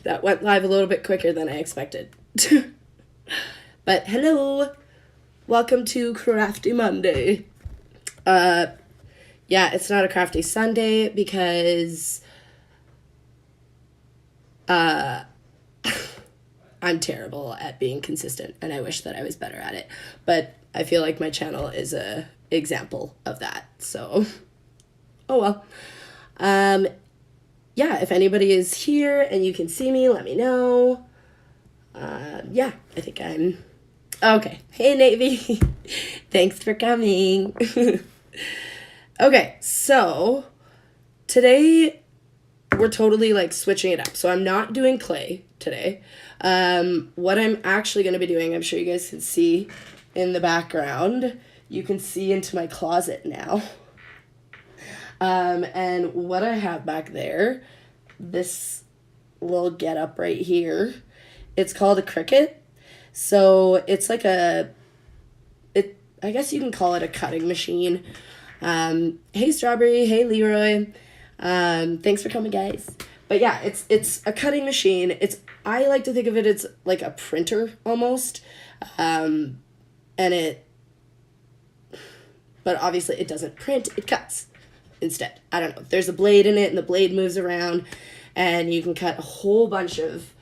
That went live a little bit quicker than I expected. But hello, welcome to Crafty Monday. Yeah, it's not a Crafty Sunday because I'm terrible at being consistent, and I wish that I was better at it. But I feel like my channel is a example of that. So, oh well. Yeah, if anybody is here and you can see me, let me know. Yeah, I think I'm... Okay. Hey, Navy. Thanks for coming. Okay, so today we're totally like switching it up. So I'm not doing clay today. What I'm actually going to be doing, I'm sure you guys can see in the background. You can see into my closet now. And what I have back there, this little getup right here, it's called a Cricut. So it's like I guess you can call it a cutting machine. Hey Strawberry, hey Leroy. Thanks for coming, guys. But yeah, it's a cutting machine. I like to think of it as like a printer almost. But obviously it doesn't print, it cuts instead. I don't know. There's a blade in it and the blade moves around and you can cut a whole bunch of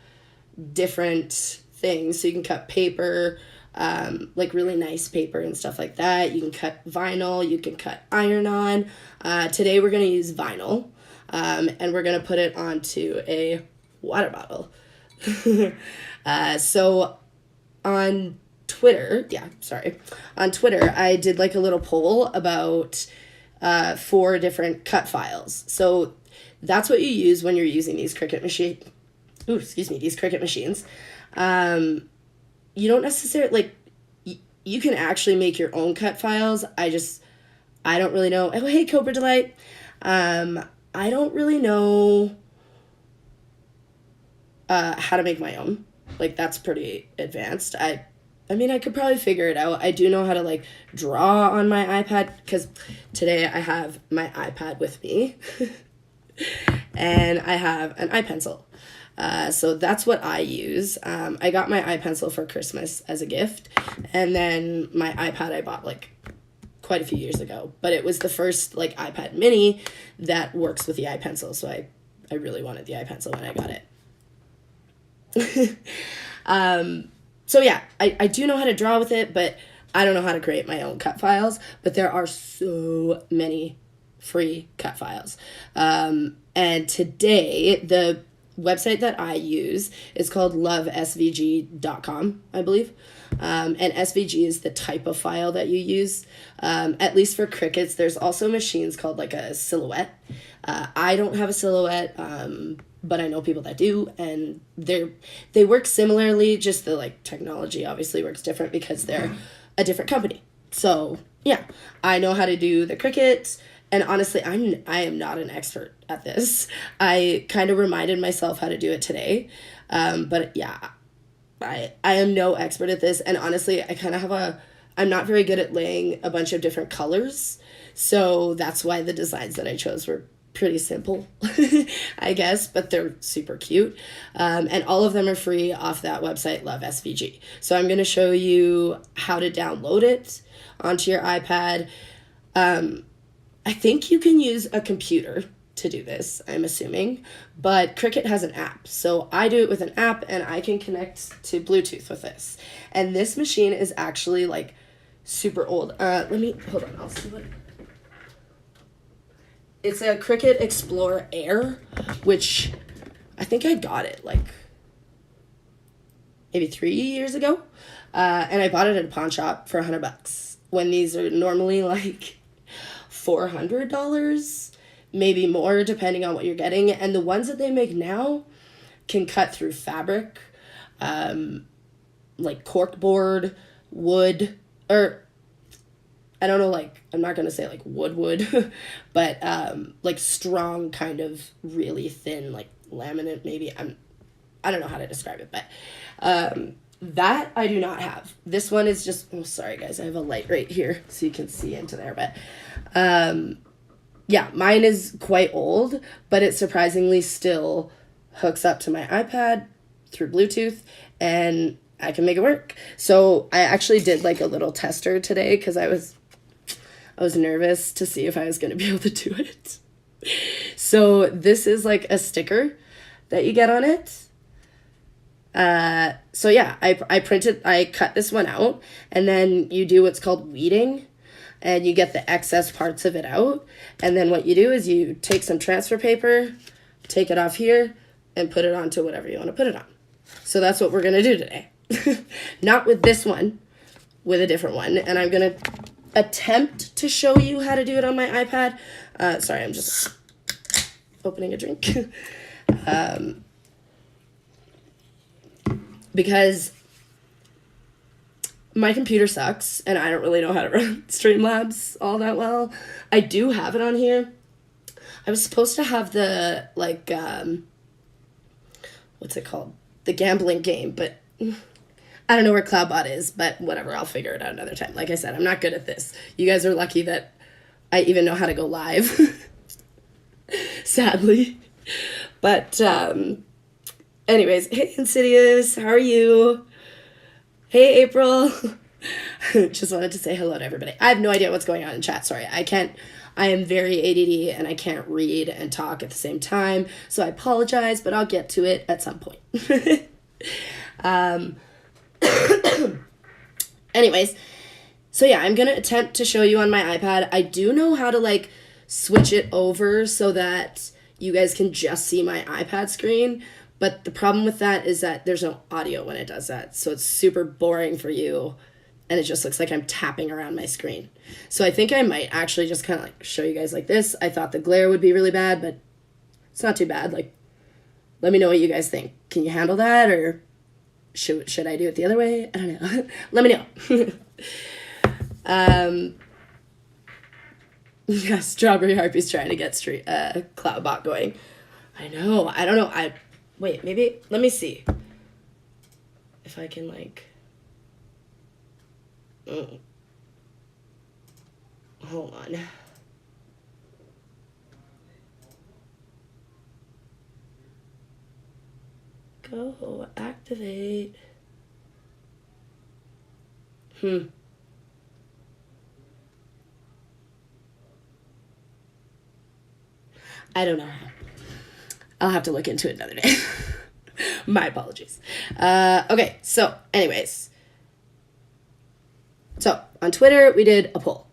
different things. So you can cut paper, like really nice paper and stuff like that. You can cut vinyl, you can cut iron-on. Today we're going to use vinyl, and we're going to put it onto a water bottle. So on Twitter, I did like a little poll about 4 different cut files. So that's what you use when you're using these Cricut machines. These Cricut machines. You don't necessarily, you can actually make your own cut files. I don't really know. Oh, hey, Cobra Delight. I don't really know how to make my own. Like, that's pretty advanced. I mean, I could probably figure it out. I do know how to, like, draw on my iPad, because today I have my iPad with me. And I have an iPencil. So that's what I use. I got my iPencil for Christmas as a gift. And then my iPad I bought, like, quite a few years ago. But it was the first, like, iPad mini that works with the iPencil. So I really wanted the iPencil when I got it. So yeah, I do know how to draw with it, but I don't know how to create my own cut files. But there are so many free cut files. And today, the website that I use is called lovesvg.com, I believe. And SVG is the type of file that you use. At least for Cricuts, there's also machines called like a Silhouette. I don't have a Silhouette, but I know people that do, and they work similarly, just the like technology obviously works different because they're a different company. So yeah, I know how to do the Cricut. And honestly, I am not an expert at this. I kind of reminded myself how to do it today. But yeah, I am no expert at this. And honestly, I kind of I'm not very good at laying a bunch of different colors. So that's why the designs that I chose were pretty simple, I guess, but they're super cute. And all of them are free off that website, Love SVG. So I'm going to show you how to download it onto your iPad. I think you can use a computer to do this, I'm assuming, but Cricut has an app. So I do it with an app and I can connect to Bluetooth with this. And this machine is actually like super old. Hold on, I'll see what. It's a Cricut Explorer Air, which I think I got it like maybe 3 years ago. And I bought it at a pawn shop for $100 when these are normally like $400, maybe more, depending on what you're getting. And the ones that they make now can cut through fabric, like corkboard, wood, or I don't know, like, I'm not going to say like wood, but like strong kind of really thin, like laminate maybe. I don't know how to describe it, but that I do not have. This one is just, oh, sorry guys, I have a light right here so you can see into there, but yeah, mine is quite old, but it surprisingly still hooks up to my iPad through Bluetooth, and I can make it work. So I actually did like a little tester today because I was nervous to see if I was going to be able to do it. So this is like a sticker that you get on it. So yeah, I cut this one out, and then you do what's called weeding, and you get the excess parts of it out. And then what you do is you take some transfer paper, take it off here, and put it onto whatever you want to put it on. So that's what we're going to do today. Not with this one, with a different one. And I'm going to attempt to show you how to do it on my iPad. Sorry, I'm just opening a drink. Because my computer sucks, and I don't really know how to run Streamlabs all that well. I do have it on here. I was supposed to have the, like, what's it called? The gambling game, but I don't know where CloudBot is, but whatever, I'll figure it out another time. Like I said, I'm not good at this. You guys are lucky that I even know how to go live, sadly. But, anyways, hey, Insidious, how are you? Hey, April. Just wanted to say hello to everybody. I have no idea what's going on in chat. Sorry, I am very ADD and I can't read and talk at the same time. So I apologize, but I'll get to it at some point. Anyways, so yeah, I'm going to attempt to show you on my iPad. I do know how to like switch it over so that you guys can just see my iPad screen. But the problem with that is that there's no audio when it does that. So it's super boring for you. And it just looks like I'm tapping around my screen. So I think I might actually just kind of like show you guys like this. I thought the glare would be really bad, but it's not too bad. Like, let me know what you guys think. Can you handle that? Or should I do it the other way? I don't know. Let me know. Yeah, Strawberry Harpy's trying to get CloudBot going. I know. I don't know. Wait, maybe, let me see if I can, like, hold on. Go, activate. I don't know. I'll have to look into it another day. My apologies. Okay, so anyways. So on Twitter, we did a poll.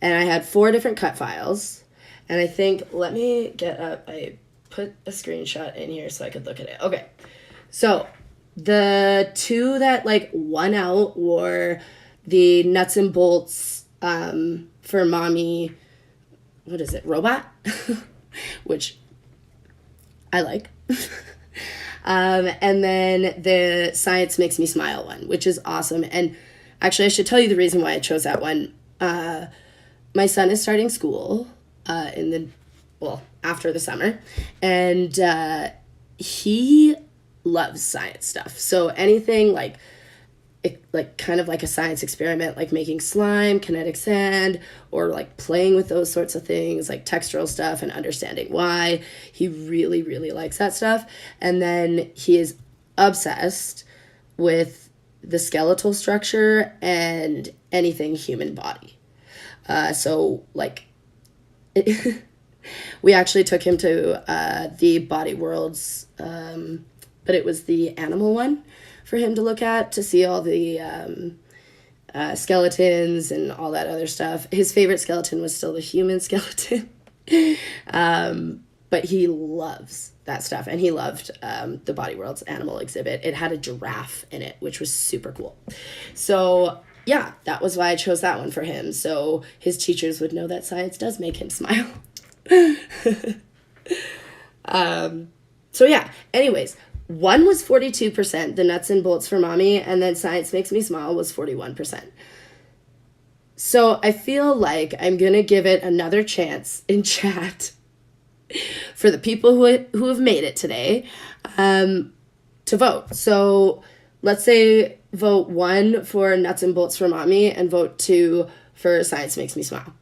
And I had 4 different cut files. And I think, let me get up. I put a screenshot in here so I could look at it. Okay, so the 2 that like won out were the nuts and bolts for mommy, what is it, robot? Which I like. And then the Science Makes Me Smile one, which is awesome. And actually, I should tell you the reason why I chose that one. My son is starting school after the summer. And he loves science stuff. So anything like kind of like a science experiment, like making slime, kinetic sand, or like playing with those sorts of things, like textural stuff and understanding why. He really, really likes that stuff. And then he is obsessed with the skeletal structure and anything human body. So like we actually took him to the Body Worlds, but it was the animal one for him to look at, to see all the skeletons and all that other stuff. His favorite skeleton was still the human skeleton. But he loves that stuff. And he loved the Body Worlds animal exhibit. It had a giraffe in it, which was super cool. So yeah, that was why I chose that one for him. So his teachers would know that science does make him smile. So yeah, anyways, one was 42%, the nuts and bolts for mommy, and then Science Makes Me Smile was 41%. So I feel like I'm going to give it another chance in chat for the people who have made it today to vote. So let's say vote 1 for nuts and bolts for mommy and vote 2 for Science Makes Me Smile.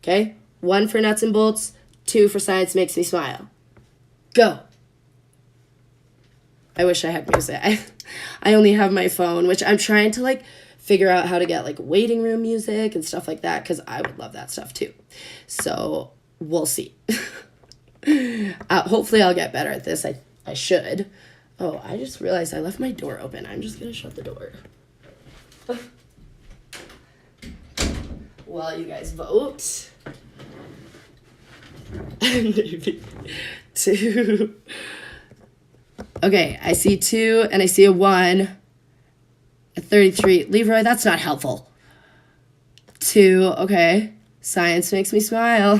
Okay? 1 for nuts and bolts, 2 for Science Makes Me Smile. Go. I wish I had music. I only have my phone, which I'm trying to like figure out how to get like waiting room music and stuff like that, because I would love that stuff too. So we'll see. Hopefully I'll get better at this. I should. Oh, I just realized I left my door open. I'm just gonna shut the door while you guys vote. Maybe 2. Okay, I see 2 and I see a 1. A 33. Leroy, that's not helpful. 2, okay. Science makes me smile.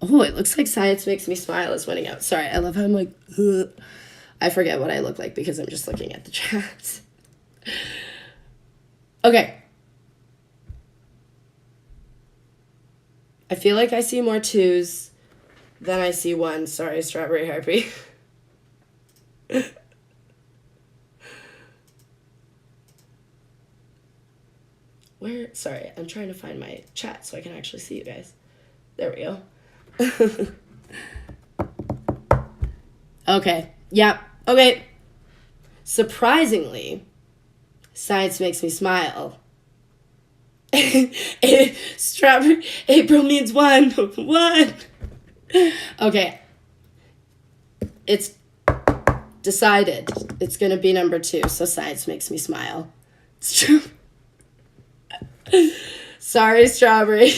Oh, it looks like Science Makes Me Smile is winning out. Sorry, I love how I'm like, ugh. I forget what I look like because I'm just looking at the chat. Okay. I feel like I see more 2s than I see 1s. Sorry, Strawberry Harpy. Where? Sorry, I'm trying to find my chat so I can actually see you guys. There we go. Okay. Yeah. Okay. Surprisingly, Science Makes Me Smile. Strawberry. April means 1. 1. Okay. It's decided. It's gonna be number 2. So Science Makes Me Smile. It's true. Sorry, Strawberry.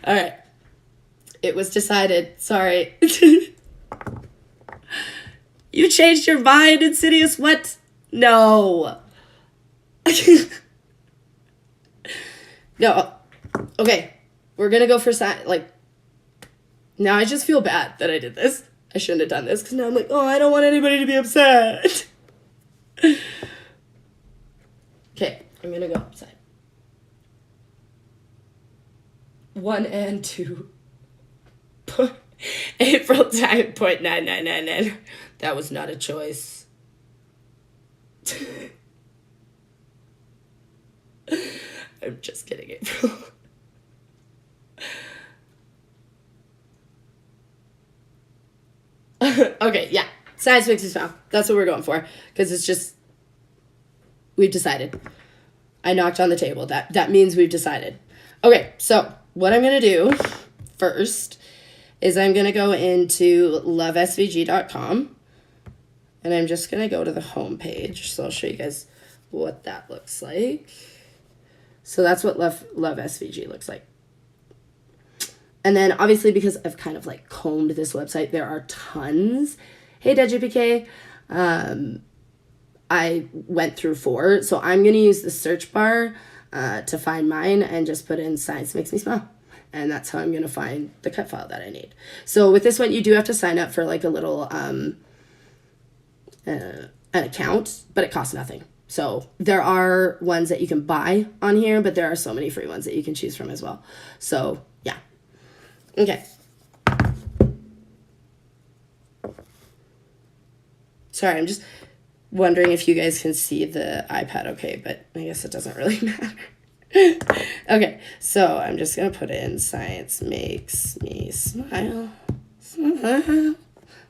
All right. It was decided. Sorry. You changed your mind, Insidious. What? No. No. Okay. We're going to go for like, now I just feel bad that I did this. I shouldn't have done this because now I'm like, oh, I don't want anybody to be upset. Okay. I'm going to go upside. 1 and 2. April time, 0.9999. That was not a choice. I'm just kidding, April. Okay, yeah. Science Makes Me Smile. That's what we're going for. Because it's just, we've decided. I knocked on the table. That means we've decided. Okay, so what I'm going to do first is I'm going to go into lovesvg.com and I'm just going to go to the home page. So I'll show you guys what that looks like. So that's what Love SVG looks like. And then obviously because I've kind of like combed this website, there are tons. Hey, DejiPK. I went through 4. So I'm going to use the search bar to find mine and just put in Science Makes Me Smile. And that's how I'm going to find the cut file that I need. So with this one, you do have to sign up for like a little an account, but it costs nothing. So there are ones that you can buy on here, but there are so many free ones that you can choose from as well. So yeah. Okay. Sorry, I'm just wondering if you guys can see the iPad okay, but I guess it doesn't really matter. Okay, so I'm just going to put in Science Makes Me Smile.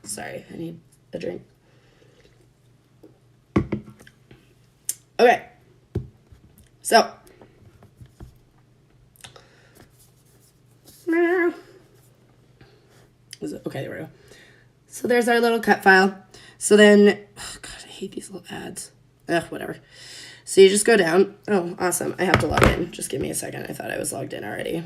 Sorry, I need a drink. Okay, so. Is it? Okay, there we go. So there's our little cut file. So then, oh God, I hate these little ads. Ugh, whatever. So you just go down. Oh, awesome. I have to log in. Just give me a second. I thought I was logged in already.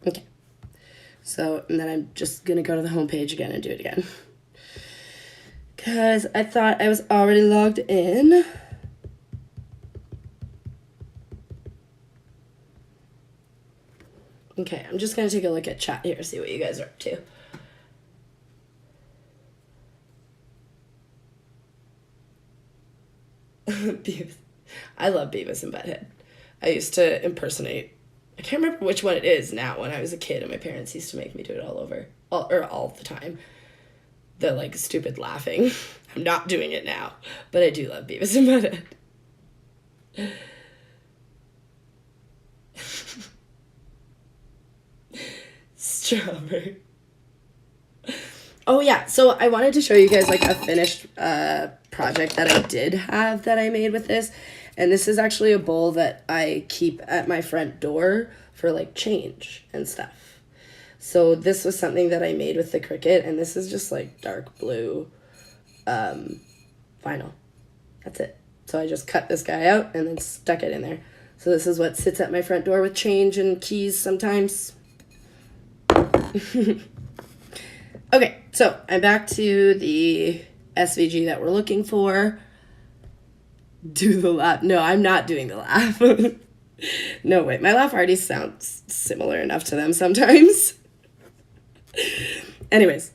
Okay. So, and then I'm just going to go to the home page again and do it again. Because I thought I was already logged in. Okay, I'm just going to take a look at chat here, see what you guys are up to. Beavis. I love Beavis and Butthead. I used to impersonate I can't remember which one it is now. When I was a kid and my parents used to make me do it all the time. The, like, stupid laughing. I'm not doing it now. But I do love Beavis and Butthead. Strawberry. Oh, yeah. So I wanted to show you guys, like, a finished project that I did have that I made with this. And this is actually a bowl that I keep at my front door for, like, change and stuff. So this was something that I made with the Cricut. And this is just, like, dark blue vinyl. That's it. So I just cut this guy out and then stuck it in there. So this is what sits at my front door with change and keys sometimes. Okay, so I'm back to the SVG that we're looking for. Do the laugh. No, I'm not doing the laugh. No, wait, my laugh already sounds similar enough to them sometimes. Anyways,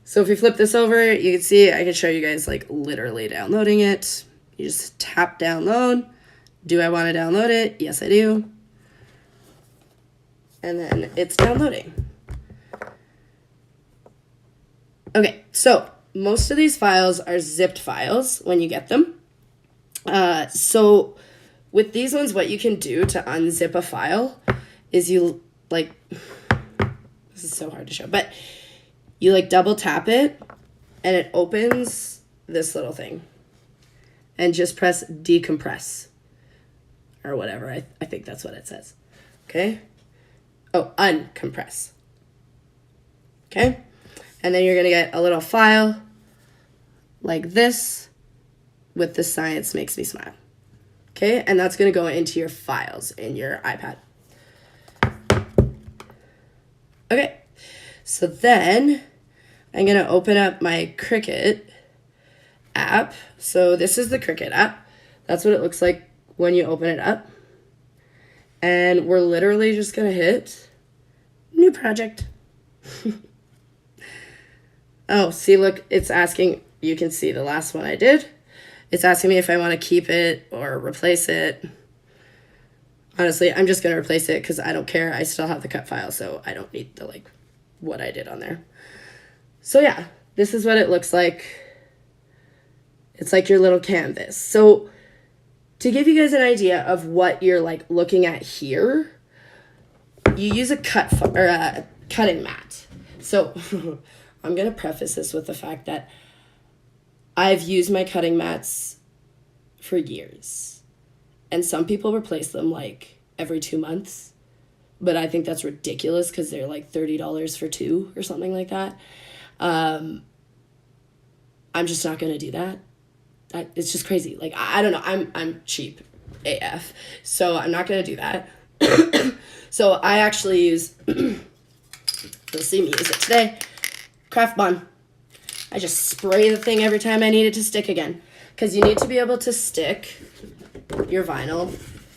so if we flip this over, you can see I can show you guys, like, literally downloading it. You just tap download. Do I want to download it? Yes, I do. And then it's downloading. Okay, so most of these files are zipped files when you get them. So with these ones, what you can do to unzip a file is you, like, this is so hard to show, but you, like, double tap it and it opens this little thing and just press decompress or whatever. I think that's what it says. Okay. Oh, uncompress. Okay. And then you're going to get a little file like this with the Science Makes Me Smile. Okay, and that's going to go into your files in your iPad. Okay, so then I'm going to open up my Cricut app. So this is the Cricut app. That's what it looks like when you open it up. And we're literally just going to hit new project. Oh, see, look, it's asking, you can see the last one I did. It's asking me if I want to keep it or replace it. Honestly, I'm just going to replace it because I don't care. I still have the cut file, so I don't need the, like, what I did on there. So, yeah, this is what it looks like. It's like your little canvas. So, to give you guys an idea of what you're, like, looking at here, you use a cutting mat. So, I'm going to preface this with the fact that I've used my cutting mats for years. And some people replace them, like, every 2 months. But I think that's ridiculous because they're, like, $30 for two or something like that. I'm just not going to do that. It's just crazy. Like, I don't know. I'm cheap AF. So I'm not going to do that. So I actually use, you'll see me use it today, Craft Bond. I just spray the thing every time I need it to stick again. Because you need to be able to stick your vinyl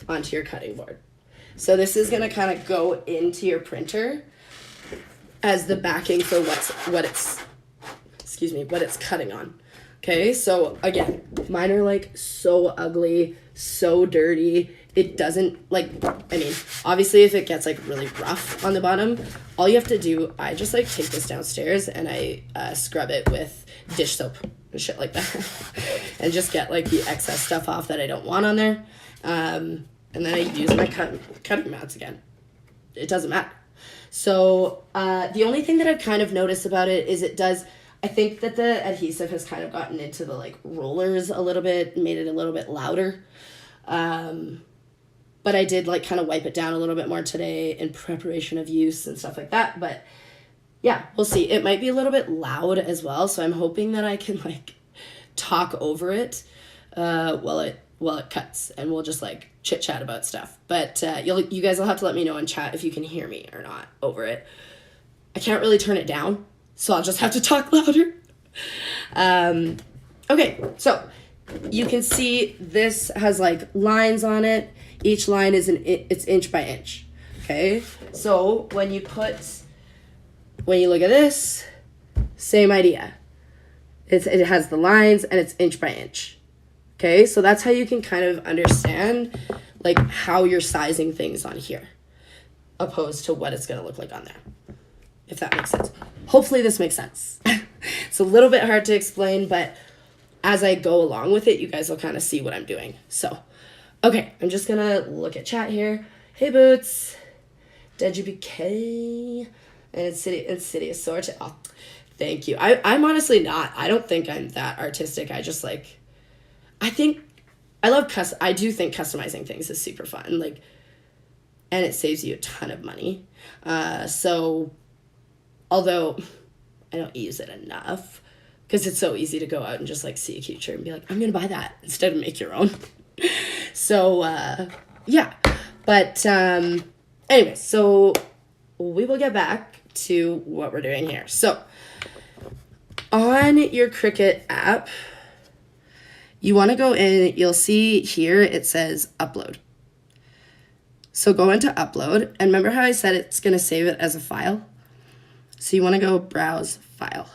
onto your cutting board. So this is going to kind of go into your printer as the backing for what it's cutting on. Okay, so again, mine are, like, so ugly, so dirty. It doesn't, like, I mean, obviously if it gets, like, really rough on the bottom, all you have to do, I just, like, take this downstairs and I scrub it with dish soap and shit like that. And just get, like, the excess stuff off that I don't want on there. And then I use my cutting mats again. It doesn't matter. So the only thing that I've kind of noticed about it is it does, I think that the adhesive has kind of gotten into the, like, rollers a little bit, made it a little bit louder. But I did, like, kind of wipe it down a little bit more today in preparation of use and stuff like that. But yeah, we'll see. It might be a little bit loud as well. So I'm hoping that I can, like, talk over it while it cuts, and we'll just, like, chit chat about stuff. But you guys will have to let me know in chat if you can hear me or not over it. I can't really turn it down, so I'll just have to talk louder. Okay, so you can see this has, like, lines on it. Each line is it's inch by inch. Okay, so when you look at this, same idea. It has the lines and it's inch by inch. Okay, so that's how you can kind of understand, like, how you're sizing things on here. opposed to what it's going to look like on there, if that makes sense. Hopefully this makes sense. It's a little bit hard to explain, but as I go along with it, you guys will kind of see what I'm doing. So, okay, I'm just going to look at chat here. Hey, Boots. Did you BK? And Insidious Sword. Oh, thank you. I'm honestly not. I don't think I'm that artistic. I just like, I think, I do think customizing things is super fun. Like, and it saves you a ton of money. So, although I don't use it enough, because it's so easy to go out and just like see a cute shirt and be like, I'm gonna buy that instead of make your own. So yeah, but anyway, so we will get back to what we're doing here. So on your Cricut app, you want to go in, you'll see here it says upload. So go into upload, and remember how I said it's going to save it as a file? So you want to go browse file.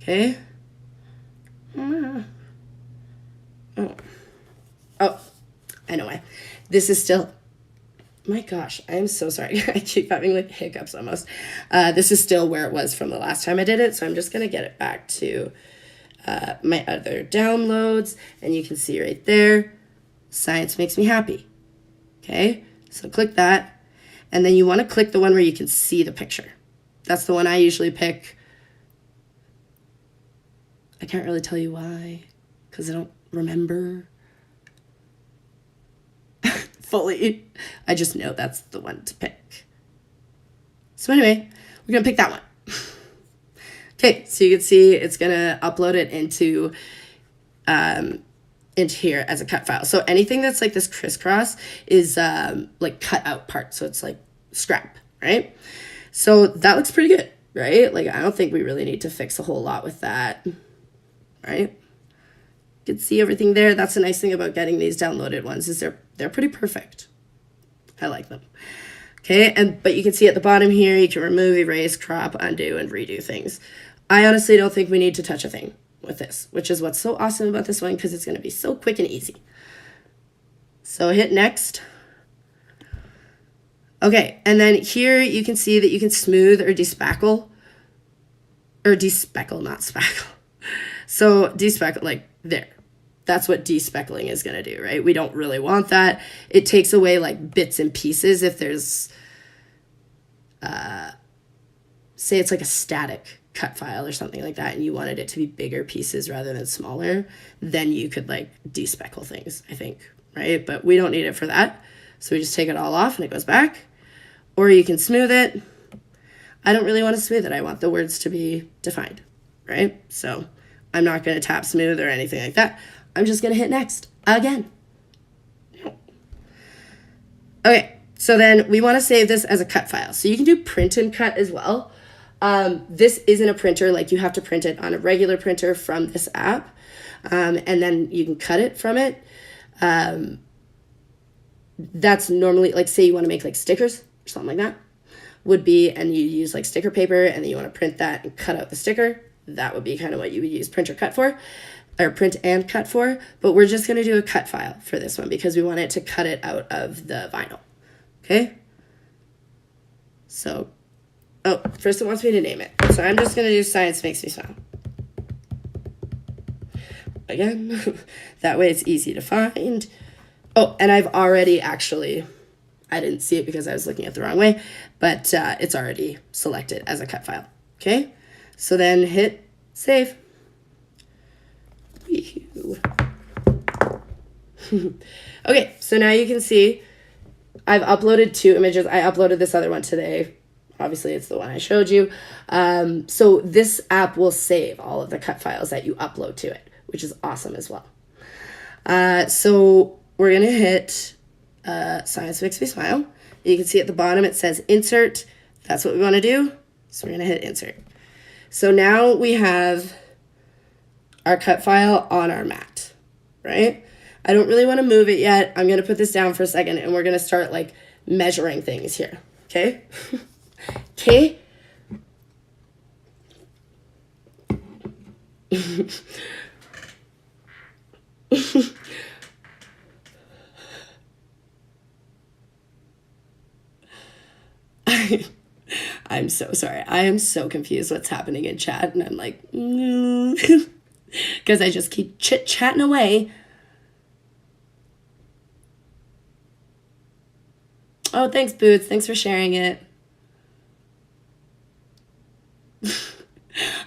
Okay. Oh, I know why. This is still, my gosh, I'm so sorry. I keep having like hiccups almost. This is still where it was from the last time I did it. So I'm just going to get it back to my other downloads. And you can see right there, Science Makes Me Happy. Okay, so click that. And then you want to click the one where you can see the picture. That's the one I usually pick. I can't really tell you why, because I don't remember fully. I just know that's the one to pick. So anyway, we're going to pick that one. Okay, so you can see it's going to upload it into here as a cut file. So anything that's like this crisscross is like cut out part. So it's like scrap, right? So that looks pretty good, right? Like I don't think we really need to fix a whole lot with that, right? You can see everything there. That's the nice thing about getting these downloaded ones is they're pretty perfect. I like them. Okay, but you can see at the bottom here, you can remove, erase, crop, undo, and redo things. I honestly don't think we need to touch a thing with this, which is what's so awesome about this one, because it's going to be so quick and easy. So hit next. Okay, and then here you can see that you can smooth or despeckle, not spackle. So despeckle, like there. That's what despeckling is going to do, right? We don't really want that. It takes away like bits and pieces if there's, say it's like a static cut file or something like that, and you wanted it to be bigger pieces rather than smaller, then you could like despeckle things, I think, right? But we don't need it for that. So we just take it all off and it goes back. Or you can smooth it. I don't really want to smooth it. I want the words to be defined, right? So I'm not going to tap smooth or anything like that. I'm just going to hit next again. Okay, so then we want to save this as a cut file. So you can do print and cut as well. This isn't a printer, like you have to print it on a regular printer from this app. And then you can cut it from it. That's normally, like say you want to make like stickers or something like that, would be, and you use like sticker paper and then you want to print that and cut out the sticker. That would be kind of what you would use print or cut for, or print and cut for. But we're just going to do a cut file for this one because we want it to cut it out of the vinyl. Okay. So, oh, first it wants me to name it. So I'm just going to do Science Makes Me Smile. Again, that way it's easy to find. Oh, and I've already actually, I didn't see it because I was looking at the wrong way, but it's already selected as a cut file. Okay, so then hit save. Okay, so now you can see I've uploaded 2 images. I uploaded this other one today. Obviously, it's the one I showed you. So this app will save all of the cut files that you upload to it, which is awesome as well. So we're going to hit Science Makes Me Smile. You can see at the bottom it says insert. That's what we want to do. So we're going to hit insert. So now we have our cut file on our mat, right? I don't really want to move it yet. I'm going to put this down for a second and we're going to start like measuring things here. Okay? Okay? I'm so sorry. I am so confused what's happening in chat, and I'm like, because I just keep chit-chatting away. Oh, thanks, Boots. Thanks for sharing it.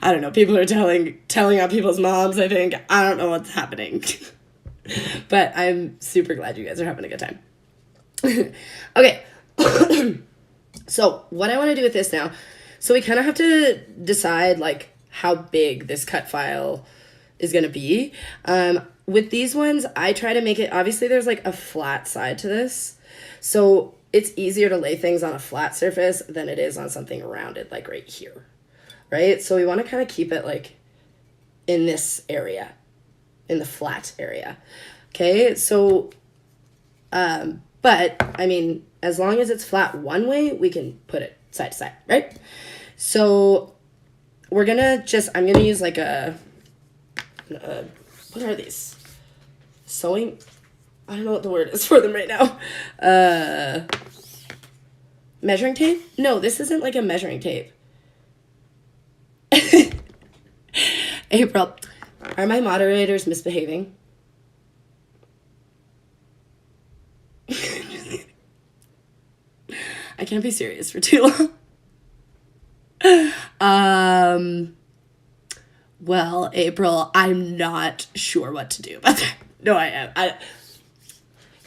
I don't know. People are telling on people's moms, I think. I don't know what's happening. But I'm super glad you guys are having a good time. Okay. So what I want to do with this now, so we kind of have to decide like how big this cut file is going to be. With these ones, I try to make it, obviously there's like a flat side to this. So it's easier to lay things on a flat surface than it is on something rounded, like right here, right? So we want to kind of keep it like in this area, in the flat area. Okay, so, but I mean, as long as it's flat one way, we can put it side to side, right? So we're gonna I'm gonna use like what are these? Sewing? I don't know what the word is for them right now. Measuring tape? No, this isn't like a measuring tape. April, are my moderators misbehaving? I can't be serious for too long. Well, April, I'm not sure what to do about that. No, I am.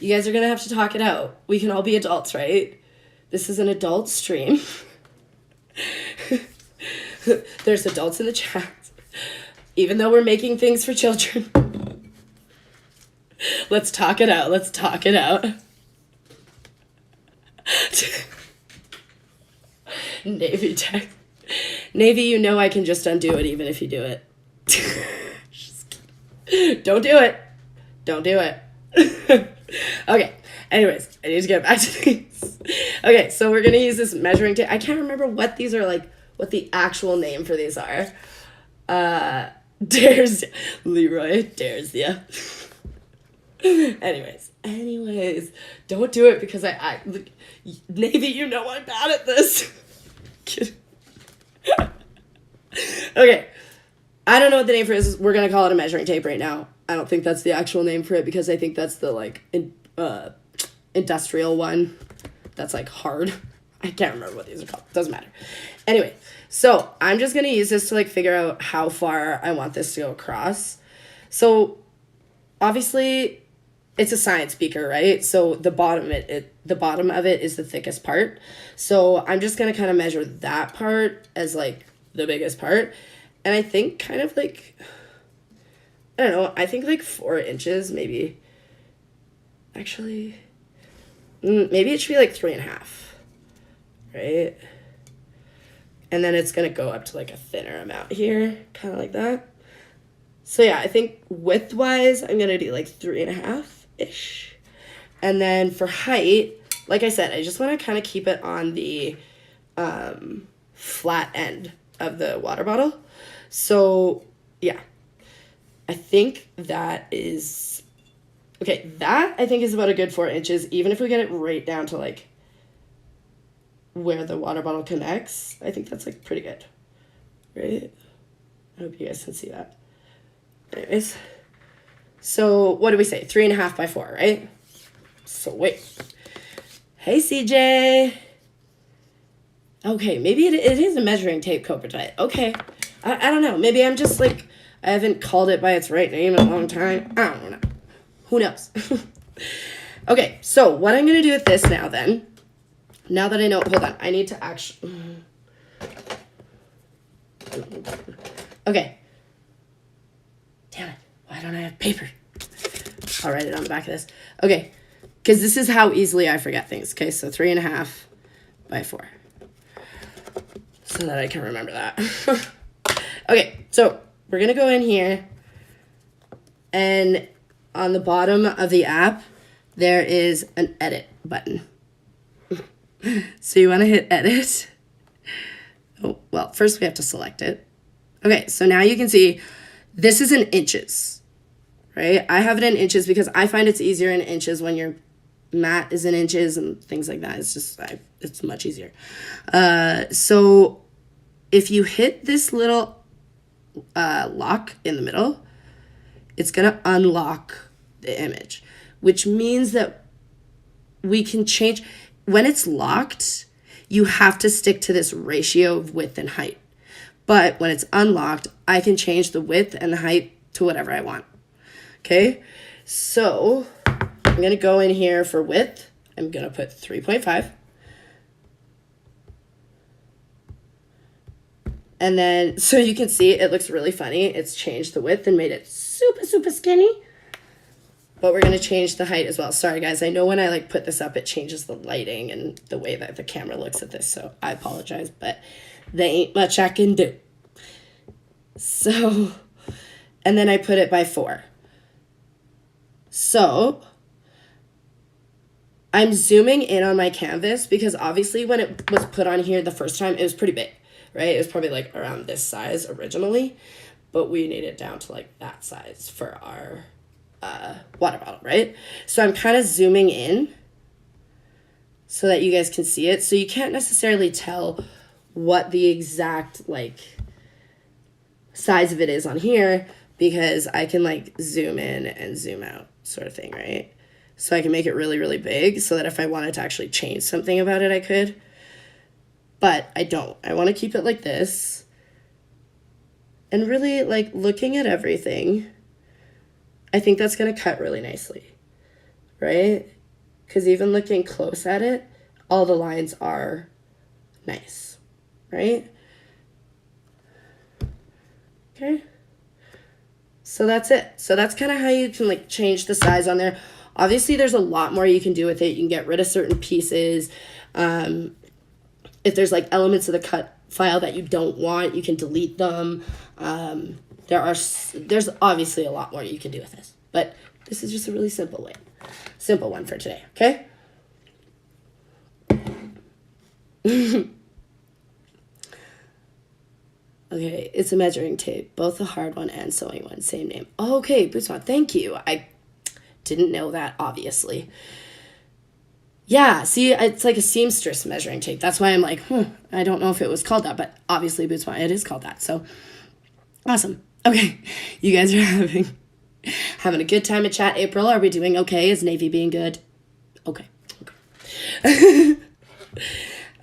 You guys are going to have to talk it out. We can all be adults, right? This is an adult stream. There's adults in the chat. Even though we're making things for children. Let's talk it out. Let's talk it out. Navy tech. Navy, you know I can just undo it even if you do it. Don't do it. Don't do it. Okay. Anyways, I need to get back to these. Okay, so we're going to use this measuring tape. I can't remember what these are like, what the actual name for these are. Dares Leroy dares ya. Anyways, don't do it because I Navy, you know I'm bad at this. Okay, I don't know what the name for it is. We're gonna call it a measuring tape right now. I don't think that's the actual name for it because I think that's the like industrial one. That's like hard. I can't remember what these are called. Doesn't matter. Anyway, so I'm just gonna use this to like figure out how far I want this to go across. So obviously it's a science beaker, right? So the bottom of it is the thickest part. So I'm just gonna kind of measure that part as like the biggest part. And I think kind of like, I don't know, I think like 4 inches maybe. Actually, maybe it should be like 3.5, right? And then it's gonna go up to like a thinner amount here, kind of like that. So yeah, I think width-wise, I'm gonna do like 3.5-ish. And then for height, like I said, I just wanna kind of keep it on the flat end of the water bottle. So yeah, I think that is, okay, that I think is about a good 4 inches, even if we get it right down to like where the water bottle connects. I think that's like pretty good, right? I hope you guys can see that. Anyways, so what do we say? 3.5 by 4, right? So wait. Hey, CJ. Okay, maybe it is a measuring tape Cobra Tide. Okay, I don't know. Maybe I'm just like, I haven't called it by its right name in a long time. I don't know. Who knows? Okay, so what I'm going to do with this now then, now that I know, hold on, I need to actually, okay. Damn it, why don't I have paper? I'll write it on the back of this. Okay, because this is how easily I forget things. Okay, so 3.5 by 4. So that I can remember that. Okay, so we're going to go in here, and on the bottom of the app, there is an edit button. So you want to hit edit. Oh, well, first we have to select it. Okay, so now you can see this is in inches, right? I have it in inches because I find it's easier in inches when you're matte is in inches and things like that. It's just, it's much easier. So if you hit this little lock in the middle, it's going to unlock the image, which means that we can change. When it's locked, you have to stick to this ratio of width and height. But when it's unlocked, I can change the width and the height to whatever I want. Okay, so I'm going to go in here for width. I'm going to put 3.5. And then, so you can see it looks really funny. It's changed the width and made it super, super skinny. But we're going to change the height as well. Sorry, guys. I know when I like put this up, it changes the lighting and the way that the camera looks at this. So I apologize, but there ain't much I can do. So, and then I put it by 4. So I'm zooming in on my canvas because obviously when it was put on here the first time, it was pretty big, right? It was probably like around this size originally, but we need it down to like that size for our water bottle, right? So I'm kind of zooming in so that you guys can see it. So you can't necessarily tell what the exact like size of it is on here because I can like zoom in and zoom out sort of thing, right? So I can make it really, really big so that if I wanted to actually change something about it, I could. But I don't. I want to keep it like this. And really like looking at everything, I think that's going to cut really nicely, right? Because even looking close at it, all the lines are nice, right? Okay. So that's it. So that's kind of how you can like change the size on there. Obviously, there's a lot more you can do with it. You can get rid of certain pieces. If there's like elements of the cut file that you don't want, you can delete them. There's obviously a lot more you can do with this, but this is just a really simple one for today. Okay. Okay, it's a measuring tape, both the hard one and sewing one, same name. Oh, okay, Bootsma, thank you. I didn't know that, obviously. Yeah, see, it's like a seamstress measuring tape. That's why I'm like, I don't know if it was called that, but obviously, Bootsma, it is called that. So, awesome. Okay, you guys are having a good time at chat. April, are we doing okay? Is Navy being good? Okay.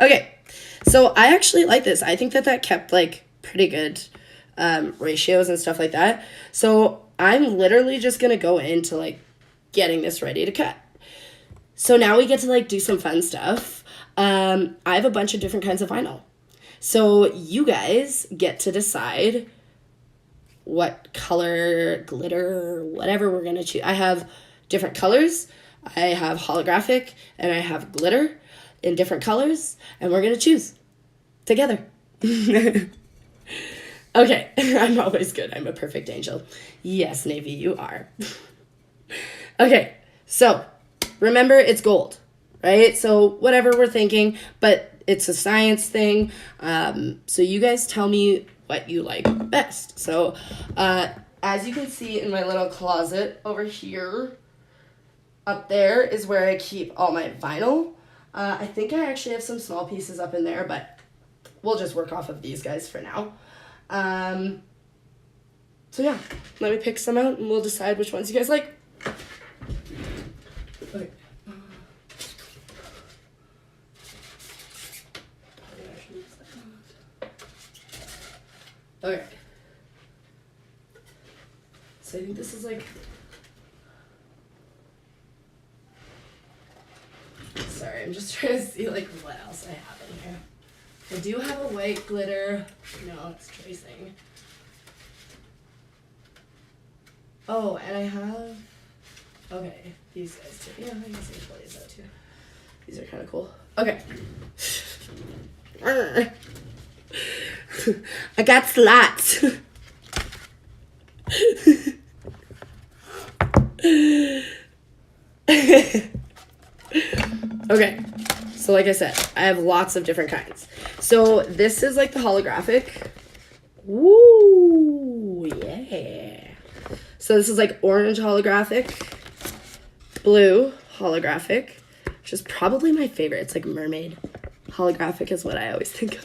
Okay, so I actually like this. I think that kept, like, pretty good ratios and stuff like that. So I'm literally just going to go into, like, getting this ready to cut. So now we get to, like, do some fun stuff. I have a bunch of different kinds of vinyl. So you guys get to decide what color, glitter, whatever we're going to choose. I have different colors. I have holographic, and I have glitter in different colors, and we're going to choose together. Okay, I'm always good. I'm a perfect angel. Yes, Navy, you are. Okay, so remember it's gold, right? So whatever we're thinking, but it's a science thing. So you guys tell me what you like best. So as you can see in my little closet over here, up there is where I keep all my vinyl. I think I actually have some small pieces up in there, but we'll just work off of these guys for now. So yeah, let me pick some out and we'll decide which ones you guys like. Okay. Okay. So I think this is like... Sorry, I'm just trying to see like what else I have in here. I do have a white glitter. No, it's tracing. Oh, and I have... Okay, these guys too. Yeah, I guess I can pull these out too. These are kind of cool. Okay. I got slots. Okay, so like I said, I have lots of different kinds. So this is like the holographic. Woo, yeah. So this is like orange holographic, blue holographic, which is probably my favorite. It's like mermaid. Holographic is what I always think of.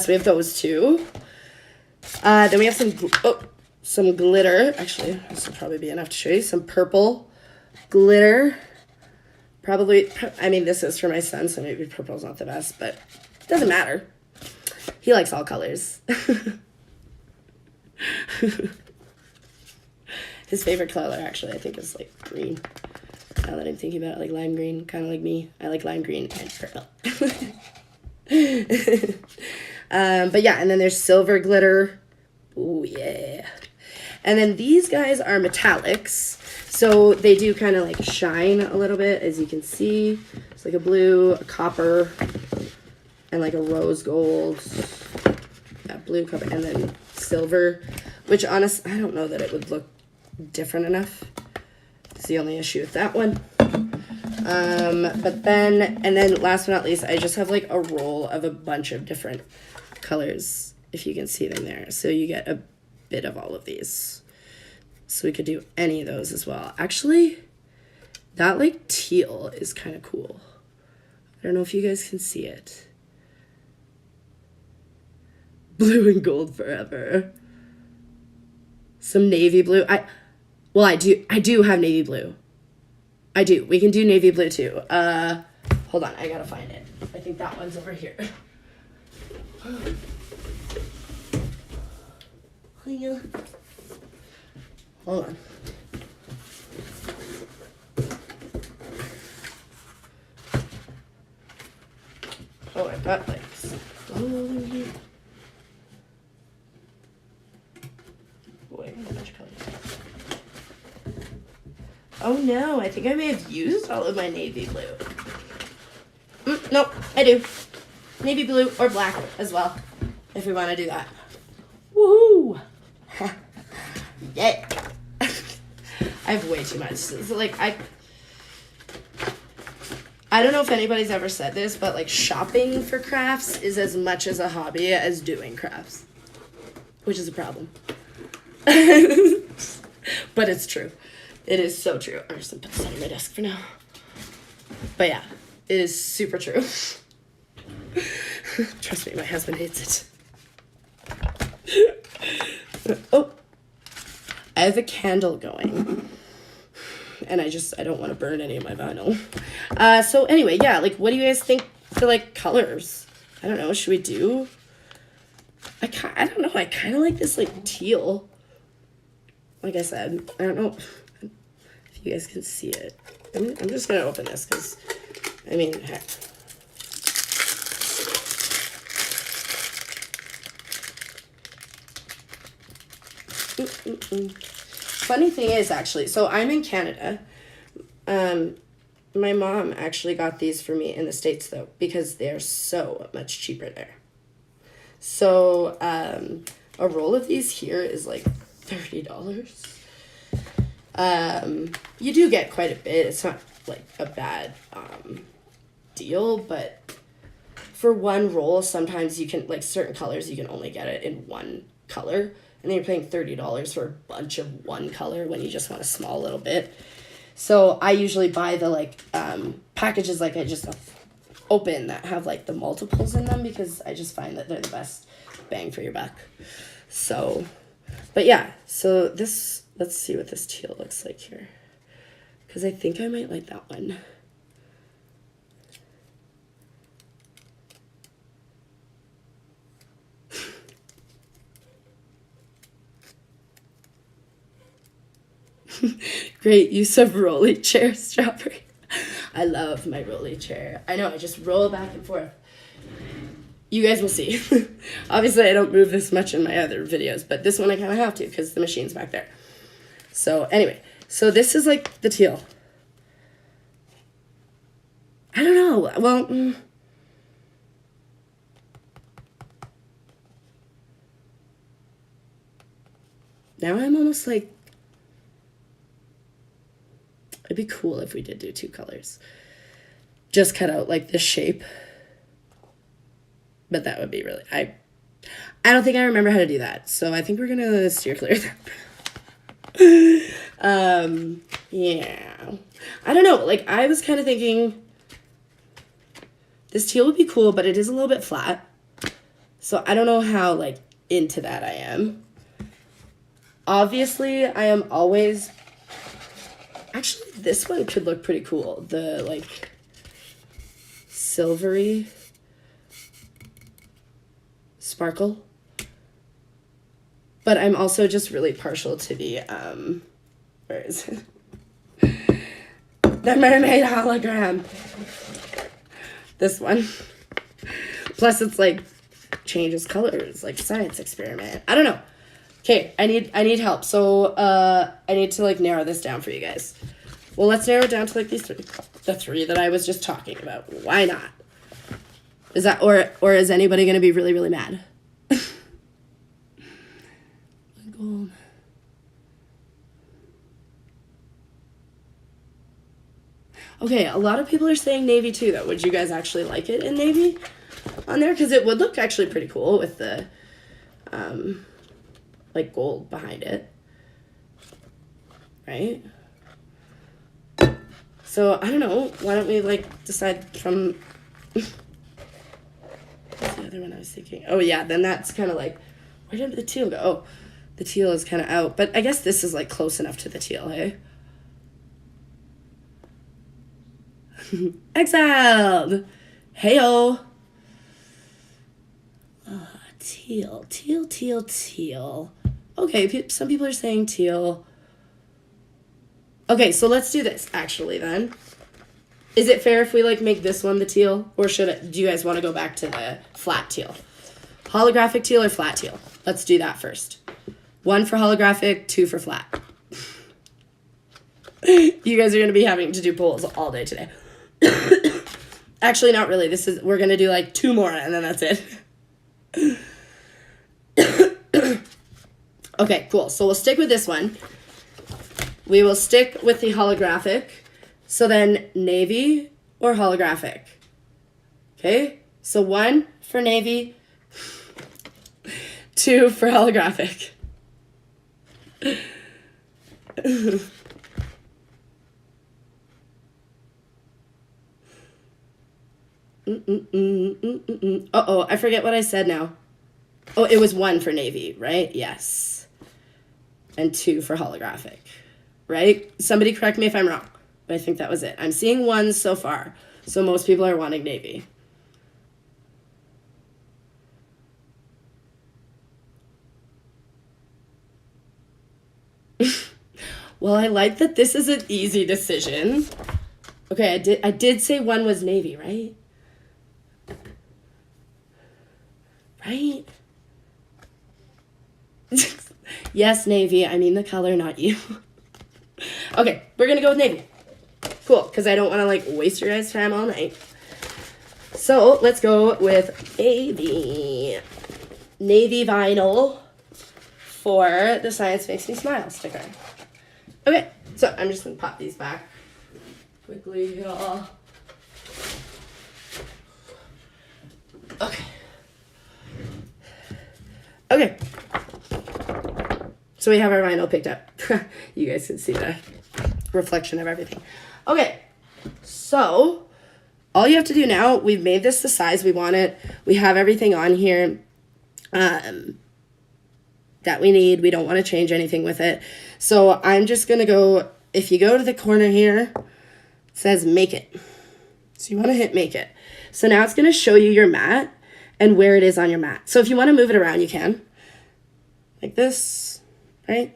So we have those two. Then we have some glitter. Actually, this will probably be enough to show you. Some purple glitter. Probably, I mean, this is for my son, so maybe purple's not the best, but it doesn't matter. He likes all colors. His favorite color, actually, I think is like green. Now that I'm thinking about it, like lime green, kind of like me. I like lime green and purple. But yeah, and then there's silver glitter. Oh yeah. And then these guys are metallics. So they do kind of like shine a little bit, as you can see. It's like a blue, a copper, and like a rose gold. That blue, copper, and then silver. Which honestly, I don't know that it would look different enough. It's the only issue with that one. But then, and then last but not least, I just have like a roll of a bunch of different colors, if you can see them there. So you get a bit of all of these. So we could do any of those as well. Actually, that like teal is kind of cool. I don't know if you guys can see it. Blue and gold forever. Some navy blue. I do have navy blue. I do. We can do navy blue too. Hold on, I gotta find it. I think that one's over here. Hold on. Oh, I got like in here. Wait, how much color? Oh no, I think I may have used all of my navy blue. Nope, I do. Navy blue or black as well, if we want to do that. Woohoo! Yay! I have way too much. So, like, I don't know if anybody's ever said this, but like shopping for crafts is as much as a hobby as doing crafts, which is a problem. But it's true. It is so true. I'm just gonna put this on my desk for now. But yeah, it is super true. Trust me, my husband hates it. Oh, I have a candle going. And I don't want to burn any of my vinyl. So anyway, yeah, like, what do you guys think for, like, colors? I don't know, should we do? I don't know, I kind of like this, like, teal. Like I said, I don't know if you guys can see it. I'm just going to open this because, I mean, heck. Funny thing is, actually, so I'm in Canada. My mom actually got these for me in the States, though, because they're so much cheaper there. So a roll of these here is like $30. You do get quite a bit. It's not like a bad deal, but for one roll, sometimes you can, like, certain colors, you can only get it in one color. And then you're paying $30 for a bunch of one color when you just want a small little bit. So I usually buy the, like, packages like I just open that have, like, the multiples in them because I just find that they're the best bang for your buck. So, but yeah, so this, let's see what this teal looks like here. Because I think I might like that one. Great use of rolly chair, Strawberry. I love my rolly chair. I know, I just roll back and forth. You guys will see. Obviously, I don't move this much in my other videos, but this one I kind of have to because the machine's back there. So anyway, so this is like the teal. I don't know. Well, now I'm almost like, it'd be cool if we did do two colors. Just cut out like this shape. But that would be really, I don't think I remember how to do that. So I think we're going to steer clear of Yeah. I don't know. Like, I was kind of thinking this teal would be cool, but it is a little bit flat. So I don't know how, like, into that I am. Obviously, I am always... Actually, this one could look pretty cool. The, like, silvery sparkle. But I'm also just really partial to the, where is it? The mermaid hologram. This one. Plus, it's, like, changes colors, like science experiment. I don't know. Okay, I need help. So I need to like narrow this down for you guys. Well, let's narrow it down to like these three. The three that I was just talking about. Why not? Is that or is anybody gonna be really, really mad? Gold. Okay, a lot of people are saying navy too though. Would you guys actually like it in navy on there? Because it would look actually pretty cool with the like gold behind it, right? So I don't know, why don't we like decide from what's the other one I was thinking? Oh yeah, then that's kind of like, where did the teal go? Oh, the teal is kind of out, but I guess this is like close enough to the teal, hey? Exiled. Heyo. Teal. Okay, some people are saying teal. Okay, so let's do this, actually, then. Is it fair if we, like, make this one the teal? Or do you guys want to go back to the flat teal? Holographic teal or flat teal? Let's do that first. 1 for holographic, 2 for flat. You guys are going to be having to do polls all day today. Actually, not really. We're going to do, like, 2 more, and then that's it. Okay, cool. So we'll stick with this one. We will stick with the holographic. So then navy or holographic. Okay? So 1 for navy, 2 for holographic. Uh-oh, I forget what I said now. Oh, it was 1 for navy, right? Yes. And 2 for holographic, right? Somebody correct me if I'm wrong, but I think that was it. I'm seeing 1 so far, so most people are wanting navy. Well, I like that this is an easy decision. Okay, I did say 1 was navy, right? Right? Yes, navy. I mean the color, not you. Okay, we're going to go with navy. Cool, because I don't want to, like, waste your guys' time all night. So, let's go with navy. Navy vinyl for the Science Makes Me Smile sticker. Okay, so I'm just going to pop these back quickly here. Okay. Okay. So we have our vinyl picked up. You guys can see the reflection of everything. Okay, so all you have to do now, we've made this the size we want it. We have everything on here that we need. We don't want to change anything with it. So I'm just going to go, if you go to the corner here, it says make it. So you want to hit make it. So now it's going to show you your mat and where it is on your mat. So if you want to move it around, you can. Like this. Right?